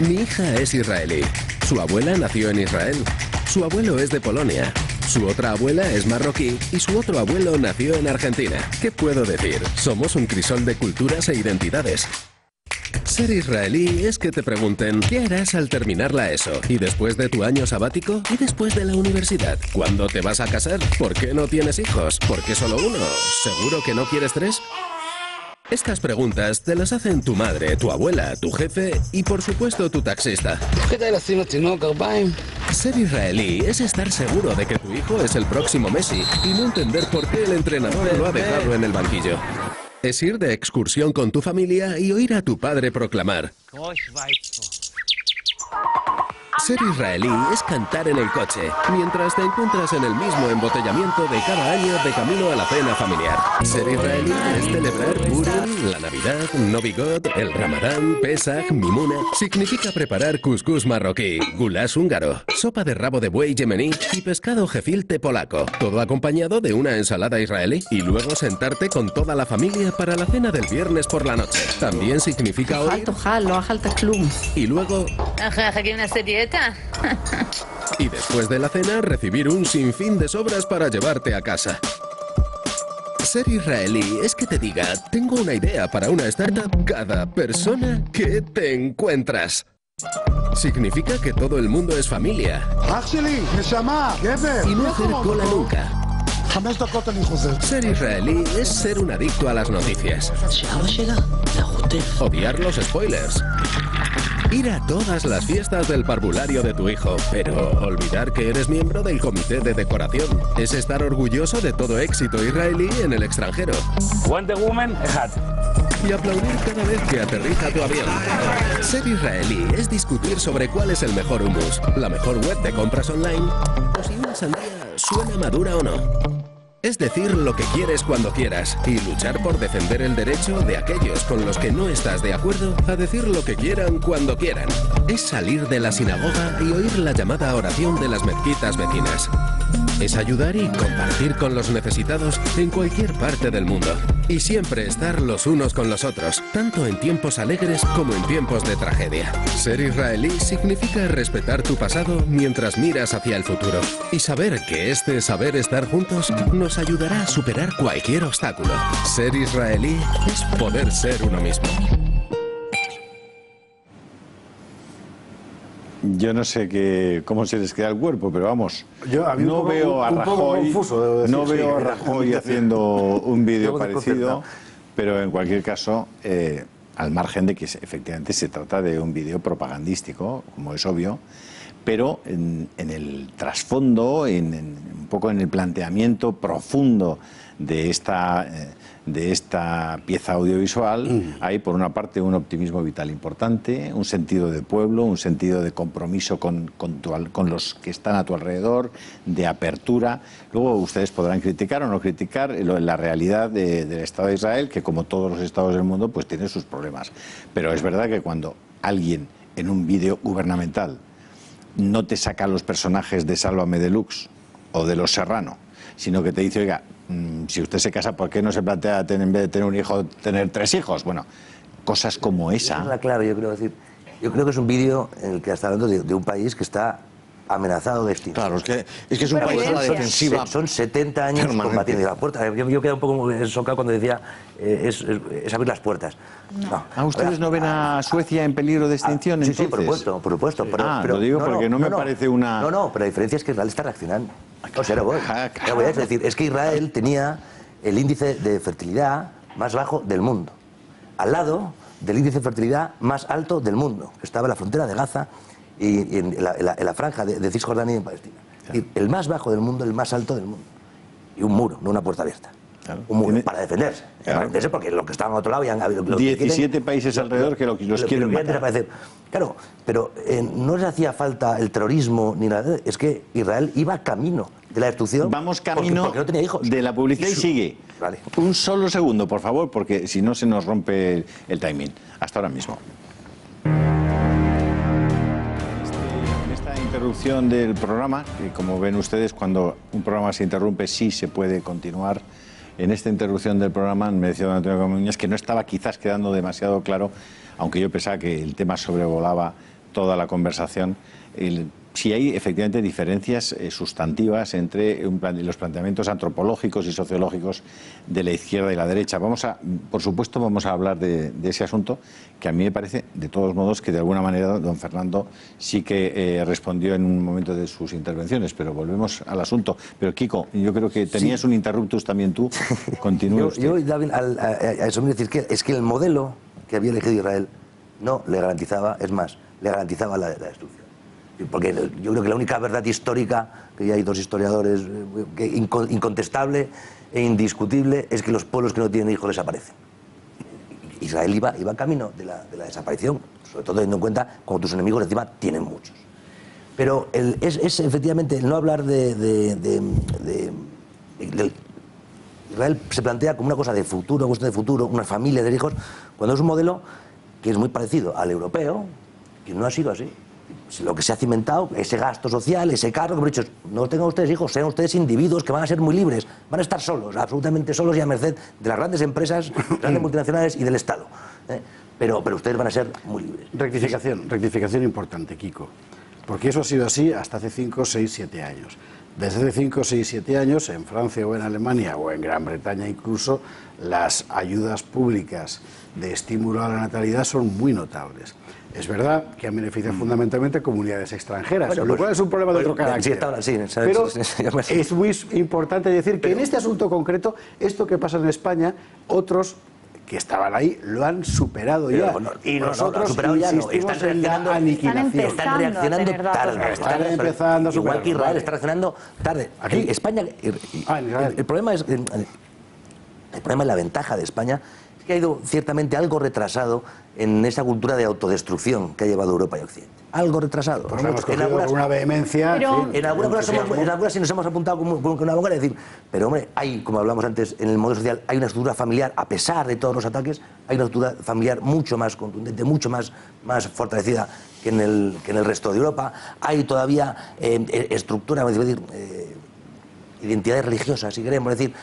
Mi hija es israelí. Su abuela nació en Israel. Su abuelo es de Polonia. Su otra abuela es marroquí y su otro abuelo nació en Argentina. ¿Qué puedo decir? Somos un crisol de culturas e identidades. Ser israelí es que te pregunten ¿qué harás al terminar la ESO? ¿Y después de tu año sabático? ¿Y después de la universidad? ¿Cuándo te vas a casar? ¿Por qué no tienes hijos? ¿Por qué solo uno? ¿Seguro que no quieres 3? Estas preguntas te las hacen tu madre, tu abuela, tu jefe y por supuesto tu taxista. Ser israelí es estar seguro de que tu hijo es el próximo Messi y no entender por qué el entrenador lo ha dejado en el banquillo. Es ir de excursión con tu familia y oír a tu padre proclamar. Ser israelí es cantar en el coche, mientras te encuentras en el mismo embotellamiento de cada año de camino a la cena familiar. Ser israelí es celebrar Purim, la Navidad, Novigot, el Ramadán, Pesach, Mimuna. Significa preparar cuscús marroquí, gulash húngaro, sopa de rabo de buey yemení y pescado gefilte polaco. Todo acompañado de una ensalada israelí y luego sentarte con toda la familia para la cena del viernes por la noche. También significa oír... Y luego... Y después de la cena, recibir un sinfín de sobras para llevarte a casa. Ser israelí es que te diga, tengo una idea para una startup cada persona que te encuentras. Significa que todo el mundo es familia. Y no hacer cola nunca. Ser israelí es ser un adicto a las noticias. Odiar los spoilers. Ir a todas las fiestas del parvulario de tu hijo, pero olvidar que eres miembro del comité de decoración. Es estar orgulloso de todo éxito israelí en el extranjero. Wonder Woman, y aplaudir cada vez que aterriza tu avión. Ser israelí es discutir sobre cuál es el mejor hummus, la mejor web de compras online, o si una sandía suena madura o no. Es decir lo que quieres cuando quieras y luchar por defender el derecho de aquellos con los que no estás de acuerdo a decir lo que quieran cuando quieran. Es salir de la sinagoga y oír la llamada oración de las mezquitas vecinas. Es ayudar y compartir con los necesitados en cualquier parte del mundo. Y siempre estar los unos con los otros, tanto en tiempos alegres como en tiempos de tragedia. Ser israelí significa respetar tu pasado mientras miras hacia el futuro. Y saber que este saber estar juntos nos ayudará a superar cualquier obstáculo. Ser israelí es poder ser uno mismo. Yo no sé cómo se les queda el cuerpo, pero vamos, no veo a Rajoy haciendo un vídeo parecido, pero en cualquier caso, al margen de que efectivamente se trata de un vídeo propagandístico, como es obvio, pero en el trasfondo, un poco en el planteamiento profundo de esta pieza audiovisual, hay por una parte un optimismo vital importante, un sentido de pueblo, un sentido de compromiso con los que están a tu alrededor, de apertura. Luego ustedes podrán criticar o no criticar la realidad del Estado de Israel, que como todos los estados del mundo pues tiene sus problemas. Pero es verdad que cuando alguien en un vídeo gubernamental no te saca los personajes de Sálvame Deluxe o de Los Serrano, sino que te dice, oiga, si usted se casa, ¿por qué no se plantea, en vez de tener un hijo, tener 3 hijos? Bueno, cosas como esa. Esa es la clave, yo creo. Yo creo que es un vídeo en el que está hablando de un país que está amenazado de extinción. Claro, es que es un país a la defensiva. Son 70 años combatiendo la puerta. Yo quedé un poco socado cuando decía es abrir las puertas. No. ¿Ustedes no ven a Suecia en peligro de extinción? Sí, por supuesto. Pero, lo digo porque no me parece una... No, pero la diferencia es que Israel está reaccionando. O sea, es decir, es que Israel tenía el índice de fertilidad más bajo del mundo, al lado del índice de fertilidad más alto del mundo, que estaba en la frontera de Gaza y en la franja de Cisjordania y en Palestina. Claro. El más bajo del mundo, el más alto del mundo. Y un muro, no una puerta abierta. Claro. Un muro para defenderse. Claro. Para defenderse porque los que estaban a otro lado ya han habido... 17 países alrededor que los quieren matar. Claro, pero no les hacía falta el terrorismo ni nada. Es que Israel iba camino de la destrucción. Vamos camino porque no tenía hijos. De la publicidad y sigue. Vale. Un solo segundo, por favor, porque si no se nos rompe el timing. Hasta ahora mismo. Interrupción del programa, que como ven ustedes, cuando un programa se interrumpe sí se puede continuar. En esta interrupción del programa me decía don Antonio Camuñas que no estaba quizás quedando demasiado claro, aunque yo pensaba que el tema sobrevolaba toda la conversación. Si hay efectivamente diferencias sustantivas entre los planteamientos antropológicos y sociológicos de la izquierda y la derecha. Por supuesto, vamos a hablar de ese asunto, que a mí me parece, de todos modos, que de alguna manera don Fernando sí que respondió en un momento de sus intervenciones, pero volvemos al asunto. Pero Kiko, yo creo que tenías un interruptus también tú. Continúa usted. Yo, David, a eso me decir que es que el modelo que había elegido Israel no le garantizaba, es más, le garantizaba la destrucción. Porque yo creo que la única verdad histórica, que ya hay dos historiadores, incontestable e indiscutible, es que los pueblos que no tienen hijos desaparecen. Israel iba camino de la desaparición, sobre todo teniendo en cuenta como tus enemigos encima tienen muchos. Pero es efectivamente el no hablar Israel se plantea como una cosa de futuro, una cuestión de futuro, una familia de hijos, cuando es un modelo que es muy parecido al europeo, que no ha sido así. Lo que se ha cimentado, ese gasto social, ese cargo, que he dicho, no tengan ustedes hijos, sean ustedes individuos que van a ser muy libres, van a estar solos, absolutamente solos y a merced de las grandes empresas, grandes multinacionales y del Estado. Pero ustedes van a ser muy libres. Rectificación importante, Kiko, porque eso ha sido así hasta hace 5, 6, 7 años. Desde hace 5, 6, 7 años, en Francia o en Alemania o en Gran Bretaña incluso, las ayudas públicas de estímulo a la natalidad son muy notables. Es verdad que han beneficiado fundamentalmente a comunidades extranjeras, bueno, lo cual es un problema de otro carácter. Pero es muy importante decir que en este asunto concreto, esto que pasa en España, otros que estaban ahí lo han superado ya. Y nosotros insistimos en la aniquilación. Están reaccionando tarde. Están empezando a superar. Igual que Israel está reaccionando tarde. Aquí España, el problema es la ventaja de España, es que ha ido ciertamente algo retrasado en esa cultura de autodestrucción que ha llevado Europa y Occidente. Algo retrasado. Pues hemos cogido con una vehemencia. En algunas sí nos hemos apuntado con una boca de decir, pero hombre, hay, como hablamos antes, en el modelo social hay una estructura familiar, a pesar de todos los ataques, hay una estructura familiar mucho más contundente, mucho más fortalecida que en el resto de Europa. Hay todavía estructura, es decir, identidades religiosas, si queremos decir,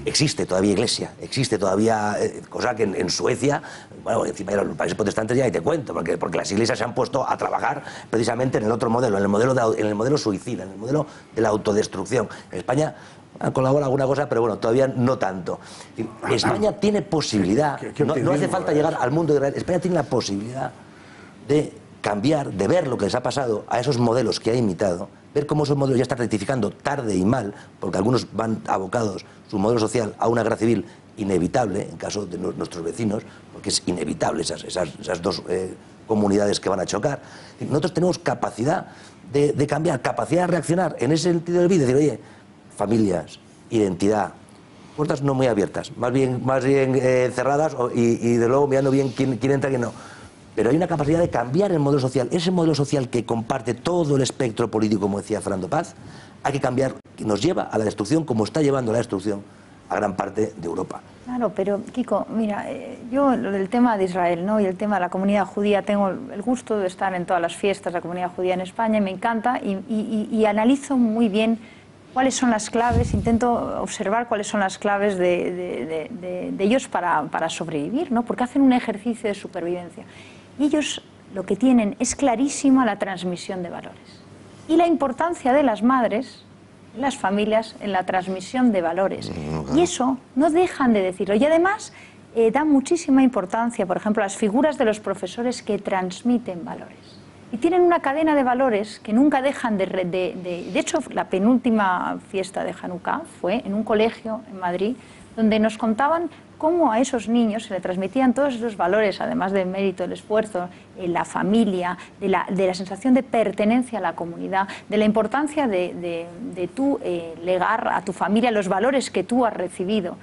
existe todavía iglesia, existe todavía, cosa que en Suecia, bueno, encima de los países protestantes ya y te cuento, porque las iglesias se han puesto a trabajar precisamente en el otro modelo, en el modelo suicida, en el modelo de la autodestrucción. En España han colaborado alguna cosa, pero bueno, todavía no tanto. España tiene posibilidad, no hace falta llegar al mundo de Israel, España tiene la posibilidad de cambiar, de ver lo que les ha pasado a esos modelos que ha imitado, ver cómo esos modelos ya están rectificando tarde y mal, porque algunos van abocados su modelo social a una guerra civil inevitable, en caso de nuestros vecinos, porque es inevitable esas dos comunidades que van a chocar. Nosotros tenemos capacidad de cambiar, capacidad de reaccionar en ese sentido del vídeo, decir, oye, familias, identidad, puertas no muy abiertas, más bien cerradas y de luego mirando bien quién entra y quién no. Pero hay una capacidad de cambiar el modelo social, ese modelo social que comparte todo el espectro político, como decía Fernando Paz, hay que cambiar, que nos lleva a la destrucción como está llevando a la destrucción a gran parte de Europa. Claro, pero Kiko, mira, yo lo del tema de Israel, ¿no?, y el tema de la comunidad judía, tengo el gusto de estar en todas las fiestas de la comunidad judía en España y me encanta y analizo muy bien cuáles son las claves, intento observar cuáles son las claves de ellos para sobrevivir, ¿no?, porque hacen un ejercicio de supervivencia. Y ellos lo que tienen es clarísima la transmisión de valores y la importancia de las madres, las familias, en la transmisión de valores. Y eso no dejan de decirlo. Y además da muchísima importancia, por ejemplo, a las figuras de los profesores que transmiten valores. Y tienen una cadena de valores que nunca dejan de hecho, la penúltima fiesta de Hanukkah fue en un colegio en Madrid, donde nos contaban cómo a esos niños se le transmitían todos esos valores, además del mérito, el esfuerzo, la familia, de la sensación de pertenencia a la comunidad, de la importancia de tú legar a tu familia los valores que tú has recibido,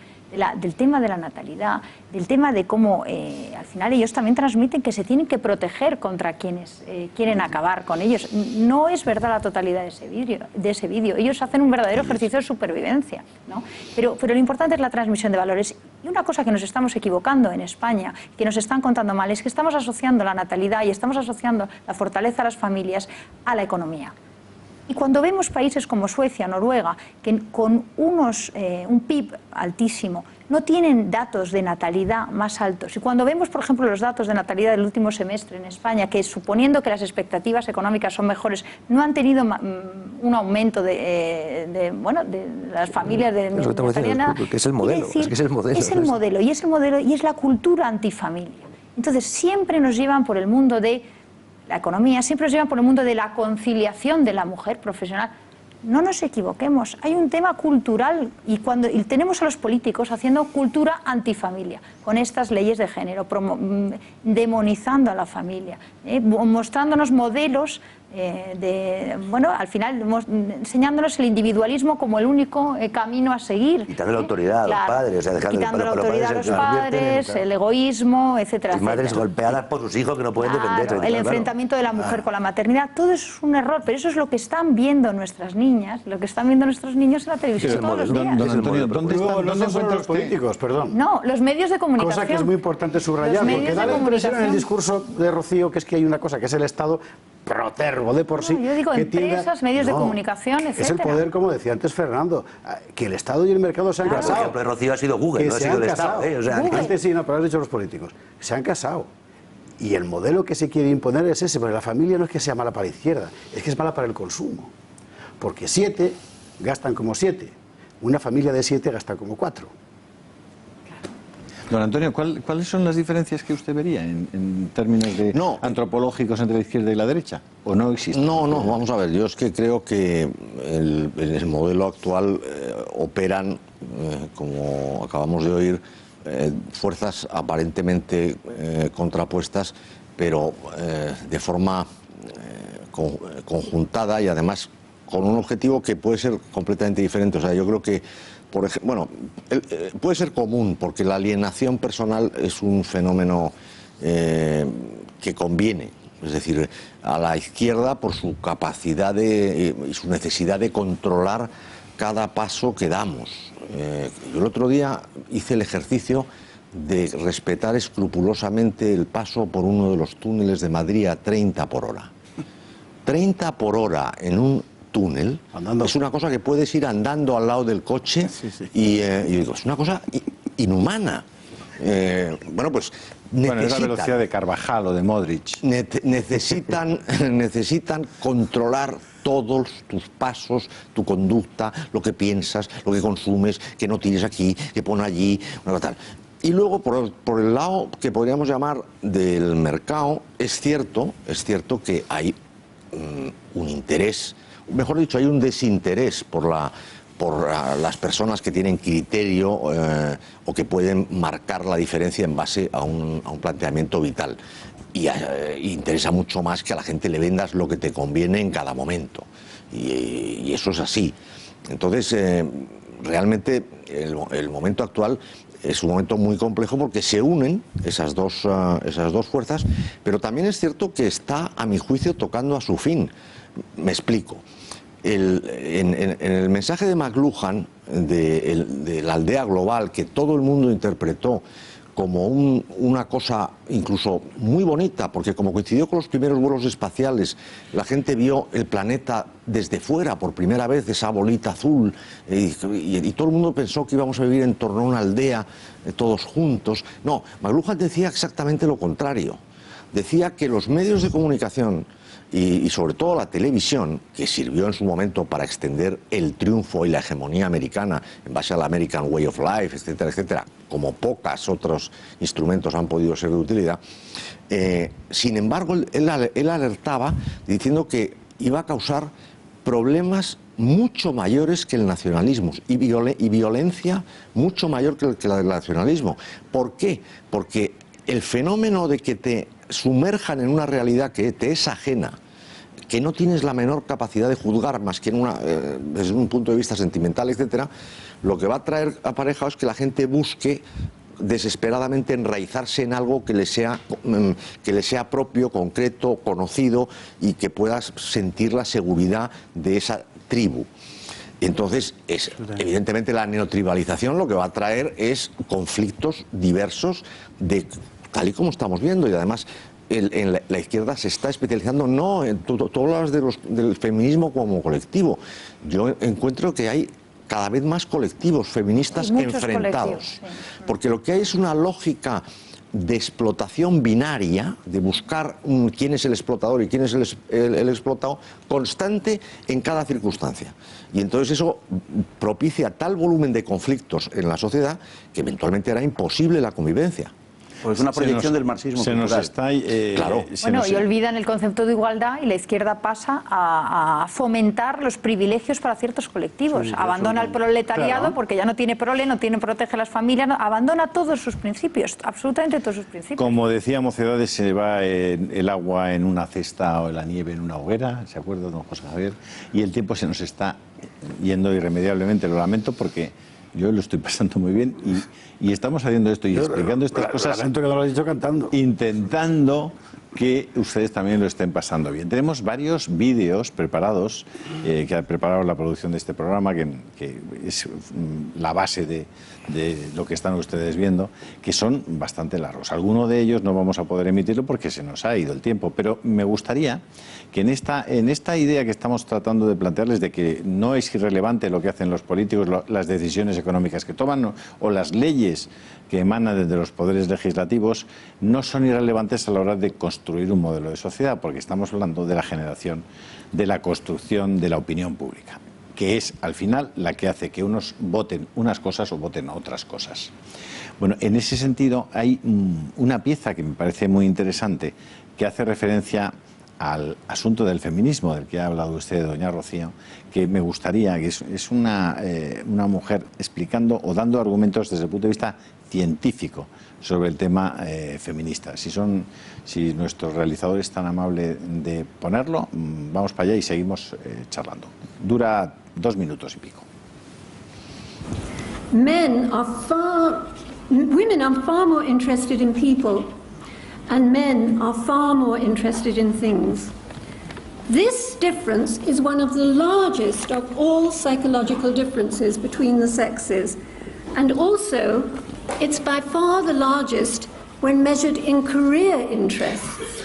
del tema de la natalidad, del tema de cómo al final ellos también transmiten que se tienen que proteger contra quienes quieren acabar con ellos. No es verdad la totalidad de ese vídeo. Ellos hacen un verdadero ejercicio de supervivencia, ¿no? Pero lo importante es la transmisión de valores. Y una cosa que nos estamos equivocando en España, que nos están contando mal, es que estamos asociando la natalidad y estamos asociando la fortaleza de las familias a la economía. Y cuando vemos países como Suecia, Noruega, que con un PIB altísimo no tienen datos de natalidad más altos, y cuando vemos, por ejemplo, los datos de natalidad del último semestre en España, que suponiendo que las expectativas económicas son mejores, no han tenido un aumento de las familias de natalidad, que es el modelo, es el modelo y es la cultura antifamilia. Entonces siempre nos llevan por el mundo de la economía, siempre nos llevan por el mundo de la conciliación de la mujer profesional. No nos equivoquemos, hay un tema cultural y tenemos a los políticos haciendo cultura antifamilia, con estas leyes de género, demonizando a la familia, mostrándonos modelos al final enseñándonos el individualismo como el único camino a seguir. Quitando la autoridad a los padres, quitando la autoridad a los padres, el egoísmo, etcétera. Las madres golpeadas por sus hijos que no pueden defenderse. El enfrentamiento de la mujer con la maternidad, todo eso es un error, pero eso es lo que están viendo nuestras niñas, lo que están viendo nuestros niños en la televisión todos los días. Don Antonio, ¿dónde están los políticos? Perdón. No, los medios de comunicación. Cosa que es muy importante subrayar, porque da la impresión en el discurso de Rocío que es que hay una cosa que es el Estado protervo de por sí. Yo digo empresas, medios de comunicación, etc. Es el poder, como decía antes Fernando, que el Estado y el mercado se han casado. Por ejemplo, Rocío ha sido Google, no ha sido el Estado. Sí, no, pero has dicho los políticos. Se han casado. Y el modelo que se quiere imponer es ese, porque la familia no es que sea mala para la izquierda, es que es mala para el consumo. Porque 7 gastan como 7. Una familia de 7 gasta como 4. Don Antonio, ¿cuáles son las diferencias que usted vería en términos antropológicos entre la izquierda y la derecha? ¿O no existen? No, vamos a ver, yo es que creo que en el modelo actual operan, como acabamos de oír, fuerzas aparentemente contrapuestas, pero de forma conjuntada y además con un objetivo que puede ser completamente diferente. O sea, yo creo que puede ser común, porque la alienación personal es un fenómeno que conviene, es decir, a la izquierda por su capacidad y su necesidad de controlar cada paso que damos. Yo el otro día hice el ejercicio de respetar escrupulosamente el paso por uno de los túneles de Madrid a 30 por hora. 30 por hora en un túnel es una cosa que puedes ir andando al lado del coche y digo, es una cosa inhumana. Bueno, pues es la velocidad de Carvajal o de Modric. Necesitan controlar todos tus pasos, tu conducta, lo que piensas, lo que consumes, que no tires aquí, que pon allí, tal. Y luego, por el lado que podríamos llamar del mercado, es cierto que hay un interés, mejor dicho, hay un desinterés por las personas que tienen criterio o que pueden marcar la diferencia en base a un planteamiento vital. Y interesa mucho más que a la gente le vendas lo que te conviene en cada momento. Y eso es así. Entonces, realmente el momento actual es un momento muy complejo porque se unen esas dos fuerzas, pero también es cierto que está, a mi juicio, tocando a su fin. Me explico. En el mensaje de McLuhan, de la aldea global, que todo el mundo interpretó como una cosa incluso muy bonita, porque como coincidió con los primeros vuelos espaciales, la gente vio el planeta desde fuera por primera vez, esa bolita azul, y todo el mundo pensó que íbamos a vivir en torno a una aldea, todos juntos. No, McLuhan decía exactamente lo contrario. Decía que los medios de comunicación y sobre todo la televisión, que sirvió en su momento para extender el triunfo y la hegemonía americana en base al American Way of Life, etcétera, etcétera, como pocos otros instrumentos han podido ser de utilidad. Sin embargo, él alertaba diciendo que iba a causar problemas mucho mayores que el nacionalismo y violencia mucho mayor que la del nacionalismo. ¿Por qué? Porque el fenómeno de que te sumerjan en una realidad que te es ajena, que no tienes la menor capacidad de juzgar más que desde un punto de vista sentimental, etcétera, lo que va a traer aparejado es que la gente busque desesperadamente enraizarse en algo que le sea propio, concreto, conocido y que puedas sentir la seguridad de esa tribu. Entonces, evidentemente la neotribalización lo que va a traer es conflictos diversos tal y como estamos viendo, y además la izquierda se está especializando no en todas del feminismo como colectivo. Yo encuentro que hay cada vez más colectivos feministas enfrentados, sí. Porque lo que hay es una lógica de explotación binaria, de buscar quién es el explotador y quién es el explotado, constante en cada circunstancia. Y entonces eso propicia tal volumen de conflictos en la sociedad que eventualmente hará imposible la convivencia. Pues es una proyección del marxismo cultural. Claro. Bueno, y olvidan el concepto de igualdad y la izquierda pasa a fomentar los privilegios para ciertos colectivos. Sí, abandona el proletariado, claro, porque ya no tiene prole, no protege a las familias, abandona todos sus principios, absolutamente todos sus principios. Como decía Mocedades, se va el agua en una cesta o la nieve en una hoguera, ¿se acuerda, don José Javier? Y el tiempo se nos está yendo irremediablemente, lo lamento porque yo lo estoy pasando muy bien y estamos haciendo esto y explicando estas cosas. Lamento que no lo has dicho cantando. Intentando que ustedes también lo estén pasando bien. Tenemos varios vídeos preparados que ha preparado la producción de este programa, que es la base de lo que están ustedes viendo, que son bastante largos. Alguno de ellos no vamos a poder emitirlo porque se nos ha ido el tiempo, pero me gustaría que en esta idea que estamos tratando de plantearles de que no es irrelevante lo que hacen los políticos, las decisiones económicas que toman o las leyes que emanan desde los poderes legislativos, no son irrelevantes a la hora de construir un modelo de sociedad, porque estamos hablando de la generación, de la construcción de la opinión pública, que es al final la que hace que unos voten unas cosas o voten otras cosas. Bueno, en ese sentido hay una pieza que me parece muy interesante que hace referencia al asunto del feminismo del que ha hablado usted, doña Rocío, que me gustaría, que es una mujer explicando o dando argumentos desde el punto de vista científico sobre el tema feminista. Si nuestro realizador es tan amable de ponerlo, vamos para allá y seguimos charlando. Dura 2 minutos y pico. Women are far more interested in people, and men are far more interested in things. This difference is one of the largest of all psychological differences between the sexes, and also it's by far the largest when measured in career interests.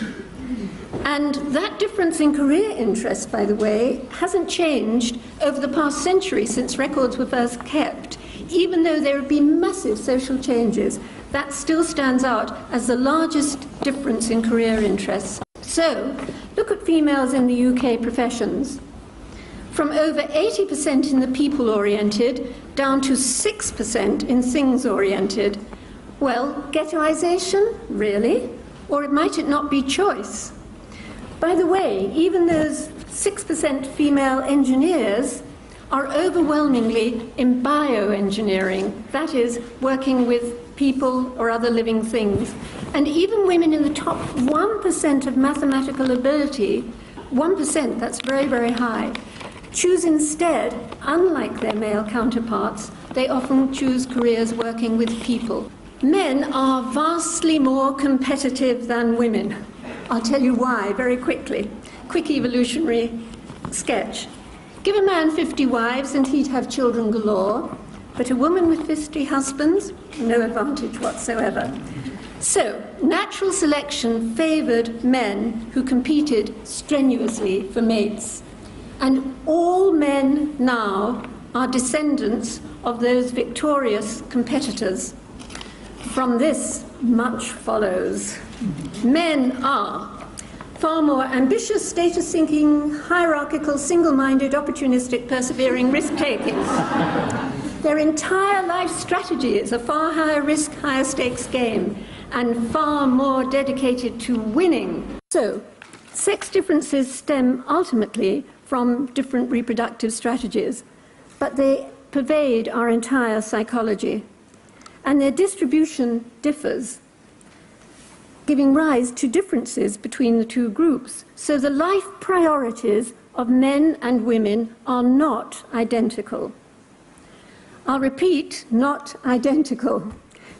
And that difference in career interests, by the way, hasn't changed over the past century since records were first kept. Even though there have been massive social changes, that still stands out as the largest difference in career interests. So, look at females in the UK professions. From over 80% in the people-oriented down to 6% in things-oriented. Well, ghettoization, really? Or might it not be choice? By the way, even those 6% female engineers are overwhelmingly in bioengineering, that is, working with people or other living things. And even women in the top 1% of mathematical ability, 1%, that's very, very high, choose instead, unlike their male counterparts, they often choose careers working with people. Men are vastly more competitive than women. I'll tell you why very quickly. Quick evolutionary sketch. Give a man 50 wives and he'd have children galore, but a woman with 50 husbands, no advantage whatsoever. So, natural selection favoured men who competed strenuously for mates. And all men now are descendants of those victorious competitors. From this, much follows. Men are far more ambitious, status-seeking, hierarchical, single-minded, opportunistic, persevering, risk-taking. Their entire life strategy is a far higher risk, higher stakes game, and far more dedicated to winning. So, sex differences stem ultimately from different reproductive strategies, but they pervade our entire psychology. And their distribution differs, giving rise to differences between the two groups. So the life priorities of men and women are not identical. I'll repeat, not identical,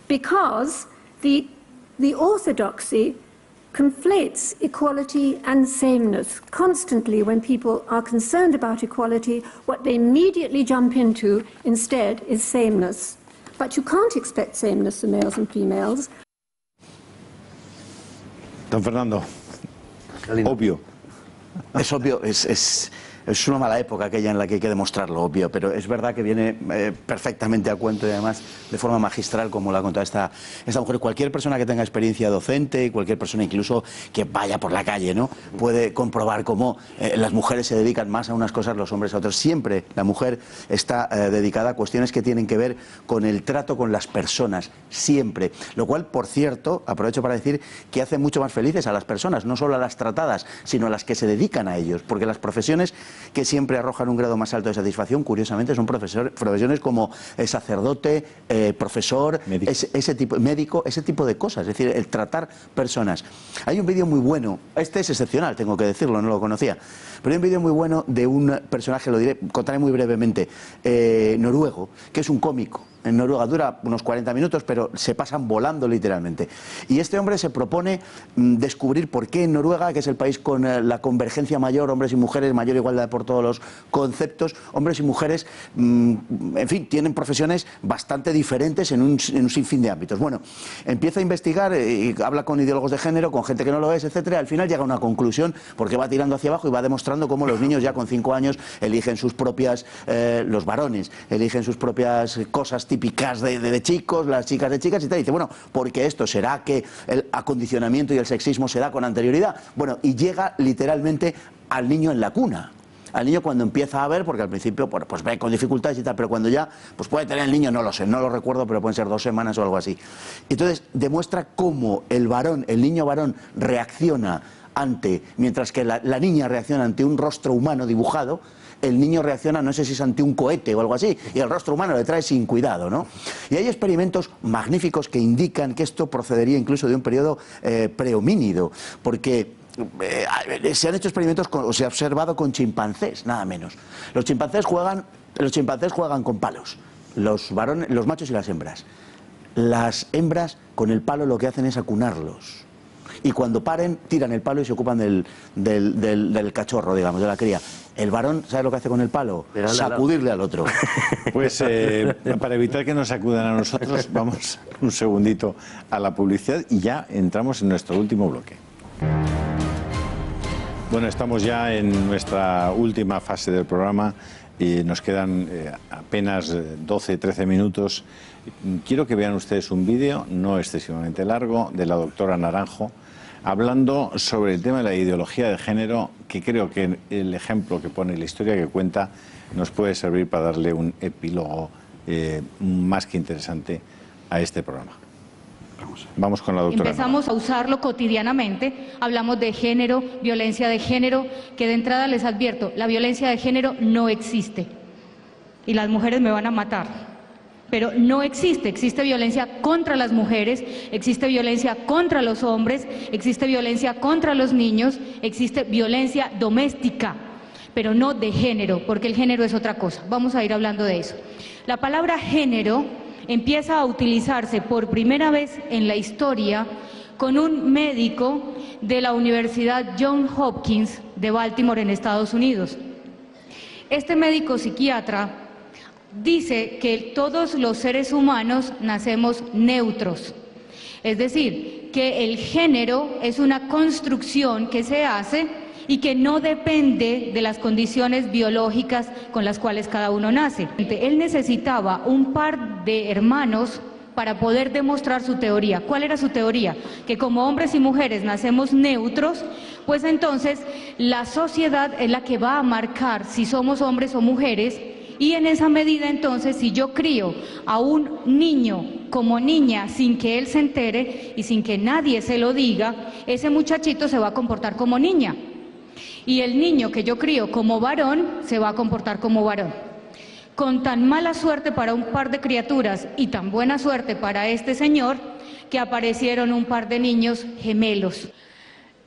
because the orthodoxy conflates equality and sameness. Constantly, when people are concerned about equality, what they immediately jump into instead is sameness. But you can't expect sameness for males and females. Don Fernando, obvio. Es obvio, es una mala época aquella en la que hay que demostrar lo obvio, pero es verdad que viene perfectamente a cuento y además de forma magistral como lo ha contado esta mujer. Cualquier persona que tenga experiencia docente, cualquier persona incluso que vaya por la calle, ¿no?, puede comprobar cómo las mujeres se dedican más a unas cosas, los hombres a otras. Siempre la mujer está dedicada a cuestiones que tienen que ver con el trato con las personas, siempre. Lo cual, por cierto, aprovecho para decir que hace mucho más felices a las personas, no solo a las tratadas, sino a las que se dedican a ellos, porque las profesiones que siempre arrojan un grado más alto de satisfacción, curiosamente, son profesiones como sacerdote, profesor, médico, ese tipo de cosas, es decir, el tratar personas. Hay un vídeo muy bueno, este es excepcional, tengo que decirlo, no lo conocía, pero hay un vídeo muy bueno de un personaje, lo diré, contaré muy brevemente, noruego, que es un cómico. En Noruega dura unos 40 minutos, pero se pasan volando literalmente. Y este hombre se propone descubrir por qué en Noruega, que es el país con la convergencia mayor, hombres y mujeres, mayor igualdad por todos los conceptos, hombres y mujeres, en fin, tienen profesiones bastante diferentes en un sinfín de ámbitos. Bueno, empieza a investigar y habla con ideólogos de género, con gente que no lo es, etcétera. Al final llega a una conclusión, porque va tirando hacia abajo y va demostrando cómo los niños ya con 5 años eligen sus propias, los varones, eligen sus propias cosas típicas de chicos, las chicas de chicas y tal. Y dice, bueno, porque esto será que el acondicionamiento y el sexismo se da con anterioridad. Bueno, y llega literalmente al niño en la cuna. Al niño cuando empieza a ver, porque al principio pues ve con dificultades y tal, pero cuando ya pues puede tener el niño, no lo sé, no lo recuerdo, pero pueden ser 2 semanas o algo así. Entonces demuestra cómo el niño varón reacciona mientras que la niña reacciona ante un rostro humano dibujado. El niño reacciona, no sé si es ante un cohete o algo así, y el rostro humano le trae sin cuidado, ¿no? Y hay experimentos magníficos que indican que esto procedería incluso de un periodo prehomínido, porque se han hecho experimentos, se ha observado con chimpancés, nada menos. Los chimpancés juegan con palos, los machos y las hembras. Las hembras con el palo lo que hacen es acunarlos. Y cuando paren, tiran el palo y se ocupan del cachorro, digamos, de la cría. El varón, ¿sabe lo que hace con el palo? Sacudirle al otro. Pues para evitar que nos sacudan a nosotros, vamos un segundito a la publicidad y ya entramos en nuestro último bloque. Bueno, estamos ya en nuestra última fase del programa y nos quedan apenas 12-13 minutos. Quiero que vean ustedes un vídeo, no excesivamente largo, de la doctora Naranjo, hablando sobre el tema de la ideología de género, que creo que el ejemplo que pone, la historia que cuenta, nos puede servir para darle un epílogo más que interesante a este programa. Vamos con la doctora. Empezamos a usarlo cotidianamente, hablamos de género, violencia de género, que de entrada les advierto, la violencia de género no existe. Y las mujeres me van a matar, pero no existe. Existe violencia contra las mujeres, existe violencia contra los hombres, existe violencia contra los niños, existe violencia doméstica, pero no de género, porque el género es otra cosa. Vamos a ir hablando de eso. La palabra género empieza a utilizarse por primera vez en la historia con un médico de la Universidad Johns Hopkins de Baltimore en Estados Unidos. Este médico psiquiatra dice que todos los seres humanos nacemos neutros, es decir, que el género es una construcción que se hace y que no depende de las condiciones biológicas con las cuales cada uno nace. Él necesitaba un par de hermanos para poder demostrar su teoría. ¿Cuál era su teoría? Que como hombres y mujeres nacemos neutros, pues entonces la sociedad es la que va a marcar si somos hombres o mujeres, y en esa medida entonces si yo crío a un niño como niña sin que él se entere y sin que nadie se lo diga, ese muchachito se va a comportar como niña. Y el niño que yo crío como varón se va a comportar como varón. Con tan mala suerte para un par de criaturas y tan buena suerte para este señor, que aparecieron un par de niños gemelos.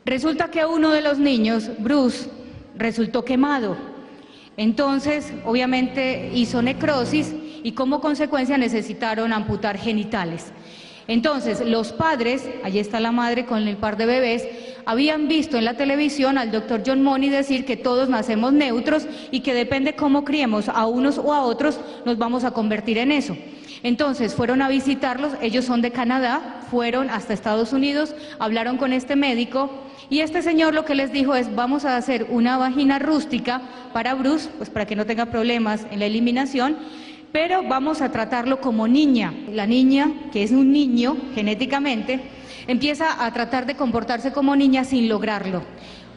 Resulta que uno de los niños, Bruce, resultó quemado. Entonces, obviamente, hizo necrosis y como consecuencia necesitaron amputar genitales. Entonces, los padres, allí está la madre con el par de bebés, habían visto en la televisión al doctor John Money decir que todos nacemos neutros y que depende cómo criemos a unos o a otros, nos vamos a convertir en eso. Entonces, fueron a visitarlos, ellos son de Canadá, fueron hasta Estados Unidos, hablaron con este médico y este señor lo que les dijo es: vamos a hacer una vagina rústica para Bruce, pues para que no tenga problemas en la eliminación, pero vamos a tratarlo como niña. La niña, que es un niño genéticamente, empieza a tratar de comportarse como niña sin lograrlo.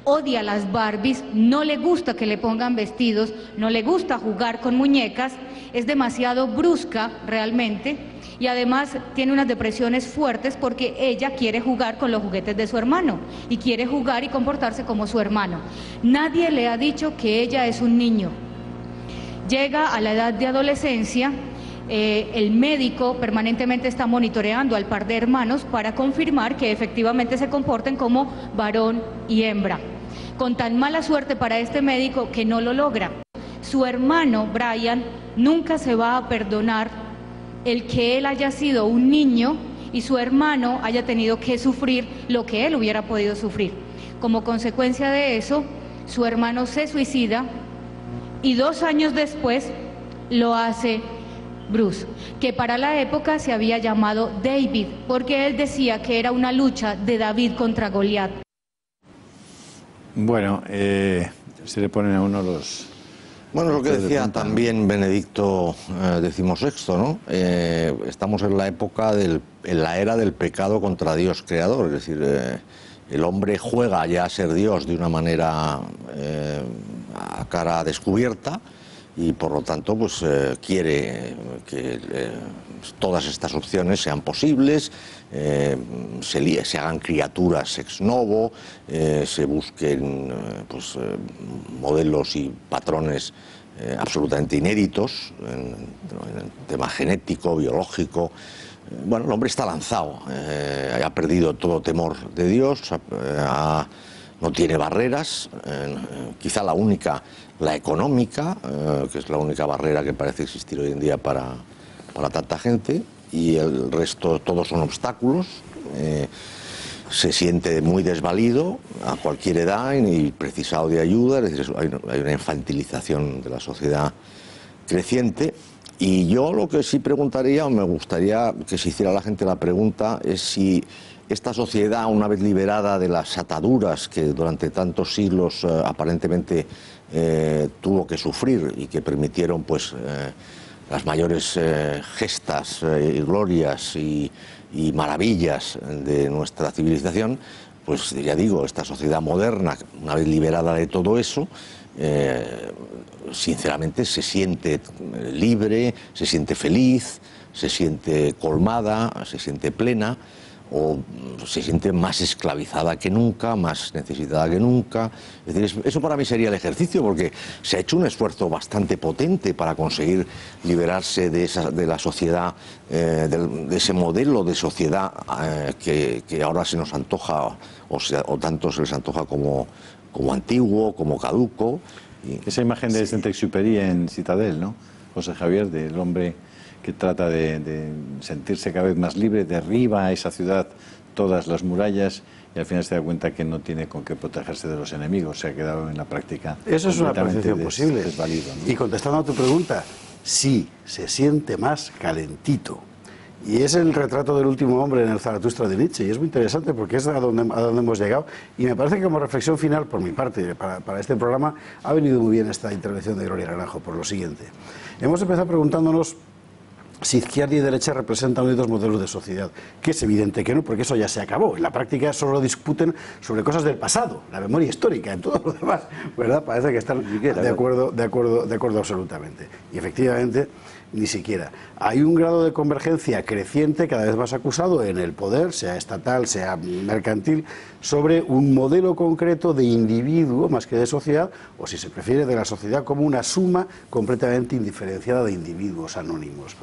Odia las Barbies, no le gusta que le pongan vestidos, no le gusta jugar con muñecas, es demasiado brusca realmente y además tiene unas depresiones fuertes porque ella quiere jugar con los juguetes de su hermano y quiere jugar y comportarse como su hermano. Nadie le ha dicho que ella es un niño. Llega a la edad de adolescencia, el médico permanentemente está monitoreando al par de hermanos para confirmar que efectivamente se comporten como varón y hembra. Con tan mala suerte para este médico que no lo logra. Su hermano, Brian, nunca se va a perdonar el que él haya sido un niño y su hermano haya tenido que sufrir lo que él hubiera podido sufrir. Como consecuencia de eso, su hermano se suicida y 2 años después lo hace Bruce, que para la época se había llamado David, porque él decía que era una lucha de David contra Goliat. Bueno, se le ponen a uno los... Bueno, lo que decía también Benedicto XVI, ¿no? Estamos en la época, en la era del pecado contra Dios creador, es decir, el hombre juega ya a ser Dios de una manera a cara descubierta y por lo tanto pues quiere que todas estas opciones sean posibles, se hagan criaturas ex novo, se busquen modelos y patrones absolutamente inéditos en el tema genético, biológico. Bueno, el hombre está lanzado, ha perdido todo temor de Dios, no tiene barreras, quizá la única, la económica, que es la única barrera que parece existir hoy en día para tanta gente, y el resto todos son obstáculos. Se siente muy desvalido a cualquier edad y precisado de ayuda, es decir, hay una infantilización de la sociedad creciente. Y yo lo que sí preguntaría, o me gustaría que se hiciera la gente la pregunta, es si esta sociedad, una vez liberada de las ataduras que durante tantos siglos aparentemente tuvo que sufrir y que permitieron pues las mayores gestas y glorias y maravillas de nuestra civilización, pues ya digo, esta sociedad moderna, una vez liberada de todo eso, sinceramente se siente libre, se siente feliz, se siente colmada, se siente plena, o se siente más esclavizada que nunca, más necesitada que nunca. Es decir, eso para mí sería el ejercicio, porque se ha hecho un esfuerzo bastante potente para conseguir liberarse de la sociedad, de ese modelo de sociedad que ahora se nos antoja, o tanto se les antoja como antiguo, como caduco. Esa imagen de Saint-Exupéry en Citadel, ¿no? José Javier, del hombre que trata de sentirse cada vez más libre, derriba a esa ciudad todas las murallas y al final se da cuenta que no tiene con qué protegerse de los enemigos, se ha quedado en la práctica. Eso es una percepción posible. Desvalido, ¿no? Y contestando a tu pregunta, sí, se siente más calentito. Y es el retrato del último hombre en el Zaratustra de Nietzsche, y es muy interesante porque es a donde hemos llegado. Y me parece que como reflexión final, por mi parte, para este programa, ha venido muy bien esta intervención de Gloria Naranjo, por lo siguiente. Hemos empezado preguntándonos si izquierda y derecha representan hoy dos modelos de sociedad, que es evidente que no, porque eso ya se acabó. En la práctica solo discuten sobre cosas del pasado, la memoria histórica, en todo lo demás, ¿verdad? Parece que están de acuerdo absolutamente. Y efectivamente, ni siquiera. Hay un grado de convergencia creciente, cada vez más acusado, en el poder, sea estatal, sea mercantil, sobre un modelo concreto de individuo más que de sociedad, o si se prefiere, de la sociedad como una suma completamente indiferenciada de individuos anónimos.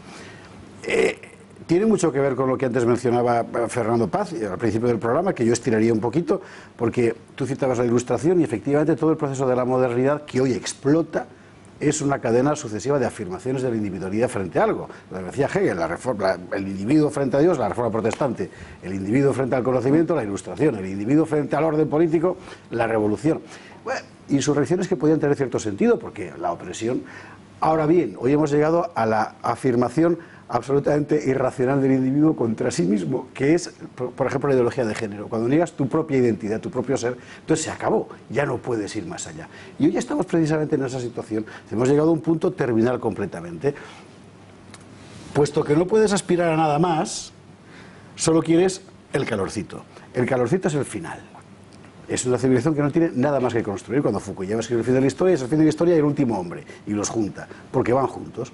Tiene mucho que ver con lo que antes mencionaba Fernando Paz al principio del programa, que yo estiraría un poquito, porque tú citabas la Ilustración y efectivamente todo el proceso de la modernidad que hoy explota es una cadena sucesiva de afirmaciones de la individualidad frente a algo. Lo decía Hegel, el individuo frente a Dios, la reforma protestante, el individuo frente al conocimiento, la Ilustración, el individuo frente al orden político, la revolución. Bueno, insurrecciones que podían tener cierto sentido, porque la opresión... Ahora bien, hoy hemos llegado a la afirmación absolutamente irracional del individuo contra sí mismo, que es, por ejemplo, la ideología de género. Cuando niegas tu propia identidad, tu propio ser, entonces se acabó, ya no puedes ir más allá. Y hoy estamos precisamente en esa situación, hemos llegado a un punto terminal completamente. Puesto que no puedes aspirar a nada más, solo quieres el calorcito. El calorcito es el final. Es una civilización que no tiene nada más que construir. Cuando Fukuyama escribe el fin de la historia, es el fin de la historia y el último hombre, y los junta, porque van juntos.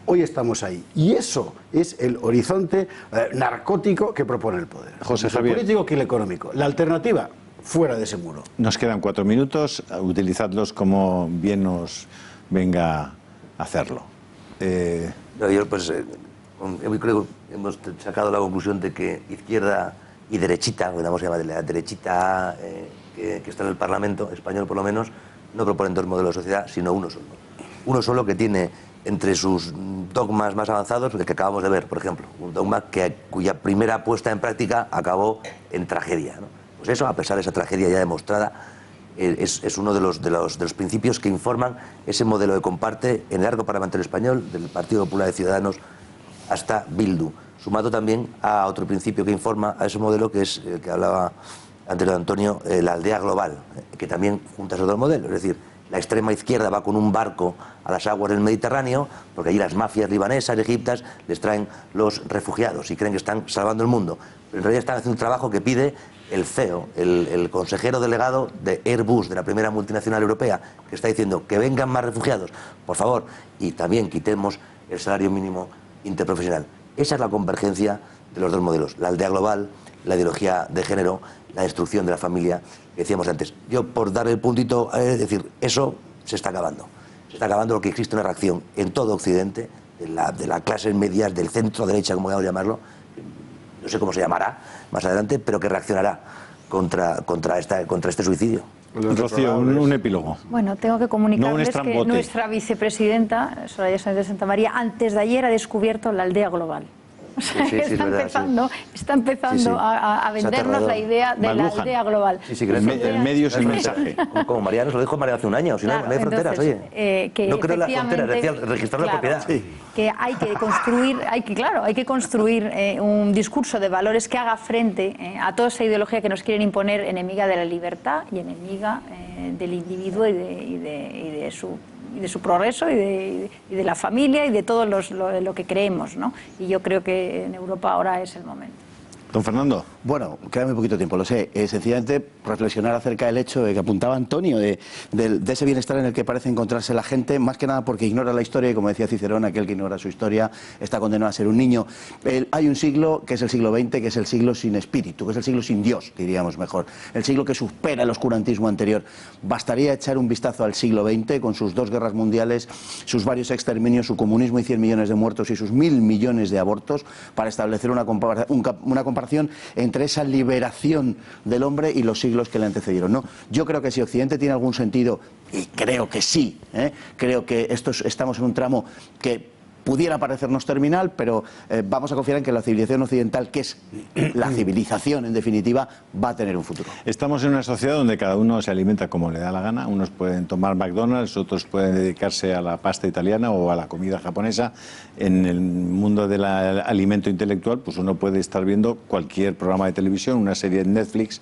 Hoy estamos ahí. Y eso es el horizonte narcótico que propone el poder. José Javier. El político que el económico. La alternativa, fuera de ese muro. Nos quedan 4 minutos, utilizadlos como bien nos venga a hacerlo. Yo creo que hemos sacado la conclusión de que izquierda y derechita, podemos llamar de la derechita que está en el Parlamento español por lo menos, no proponen dos modelos de sociedad, sino uno solo. Uno solo que tiene entre sus dogmas más avanzados, el que acabamos de ver, por ejemplo, un dogma cuya primera puesta en práctica acabó en tragedia, ¿no? Pues eso, a pesar de esa tragedia ya demostrada, es uno de los principios que informan ese modelo de comparte en el arco parlamentario español, del Partido Popular de Ciudadanos hasta Bildu, sumado también a otro principio que informa a ese modelo, que es el que hablaba antes de Antonio, la aldea global, que también junta esos dos modelos, es decir, la extrema izquierda va con un barco a las aguas del Mediterráneo, porque allí las mafias libanesas, egiptas, les traen los refugiados y creen que están salvando el mundo. Pero en realidad están haciendo un trabajo que pide el CEO, el consejero delegado de Airbus, de la primera multinacional europea, que está diciendo que vengan más refugiados, por favor, y también quitemos el salario mínimo interprofesional. Esa es la convergencia de los dos modelos, la aldea global, la ideología de género, la destrucción de la familia, que decíamos antes. Yo, por darle el puntito, es decir, eso se está acabando. Se está acabando lo que existe una reacción en todo Occidente, de las clases medias, del centro derecha, como queramos llamarlo, no sé cómo se llamará más adelante, pero que reaccionará contra este suicidio. Rocío, un epílogo. Bueno, tengo que comunicarles que nuestra vicepresidenta, Soraya Sáenz de Santamaría, antes de ayer ha descubierto la aldea global. O sea, está empezando a vendernos la idea de la aldea global. El medio es el mensaje. Como Mariano se lo dijo María hace un año, si no, no hay fronteras, oye. No creo en las fronteras, decía registrar la propiedad. Que hay que construir un discurso de valores que haga frente a toda esa ideología que nos quieren imponer, enemiga de la libertad y enemiga del individuo y de su progreso y de la familia y de todo lo que creemos, ¿no? Y yo creo que en Europa ahora es el momento. Don Fernando. Bueno, queda muy poquito tiempo, lo sé. Sencillamente reflexionar acerca del hecho de que apuntaba Antonio, de ese bienestar en el que parece encontrarse la gente, más que nada porque ignora la historia, y como decía Cicerón, aquel que ignora su historia está condenado a ser un niño. Hay un siglo, que es el siglo XX, que es el siglo sin espíritu, que es el siglo sin Dios, diríamos mejor. El siglo que supera el oscurantismo anterior. Bastaría echar un vistazo al siglo XX, con sus 2 guerras mundiales, sus varios exterminios, su comunismo y 100 millones de muertos y sus 1000 millones de abortos, para establecer una comparación entre esa liberación del hombre y los siglos que le antecedieron, ¿no? Yo creo que si Occidente tiene algún sentido, y creo que sí, creo que estamos en un tramo que pudiera parecernos terminal, pero vamos a confiar en que la civilización occidental, que es la civilización en definitiva, va a tener un futuro. Estamos en una sociedad donde cada uno se alimenta como le da la gana. Unos pueden tomar McDonald's, otros pueden dedicarse a la pasta italiana o a la comida japonesa. En el mundo del alimento intelectual, pues uno puede estar viendo cualquier programa de televisión, una serie en Netflix,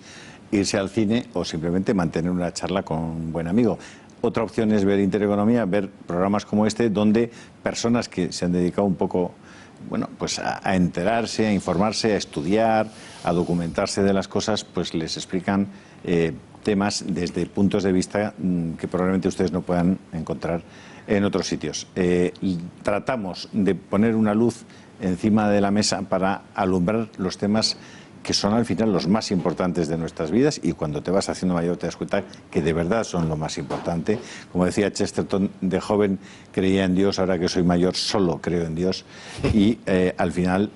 irse al cine o simplemente mantener una charla con un buen amigo. Otra opción es ver Intereconomía, ver programas como este, donde personas que se han dedicado un poco, bueno, pues a enterarse, a informarse, a estudiar, a documentarse de las cosas, pues les explican temas desde puntos de vista que probablemente ustedes no puedan encontrar en otros sitios. Tratamos de poner una luz encima de la mesa para alumbrar los temas que son al final los más importantes de nuestras vidas, y cuando te vas haciendo mayor te das cuenta que de verdad son lo más importante. Como decía Chesterton, de joven creía en Dios, ahora que soy mayor solo creo en Dios, y al final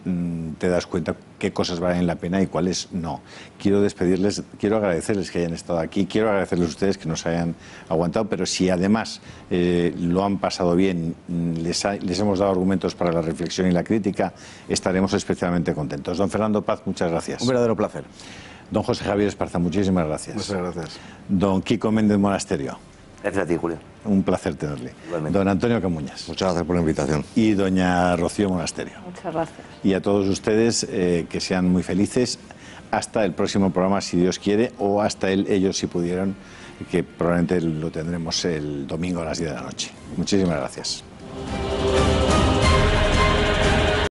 te das cuenta qué cosas valen la pena y cuáles no. Quiero despedirles, quiero agradecerles que hayan estado aquí, quiero agradecerles a ustedes que nos hayan aguantado, pero si además lo han pasado bien, les hemos dado argumentos para la reflexión y la crítica, estaremos especialmente contentos. Don Fernando Paz, muchas gracias. Un verdadero placer. Don José Javier Esparza, muchísimas gracias. Muchas gracias. Don Kiko Méndez Monasterio. Gracias a ti, Julio. Un placer tenerle. Igualmente. Don Antonio Camuñas. Muchas gracias por la invitación. Y doña Rocío Monasterio. Muchas gracias. Y a todos ustedes que sean muy felices hasta el próximo programa, si Dios quiere, o hasta ellos si pudieran, que probablemente lo tendremos el domingo a las 10 de la noche. Muchísimas gracias.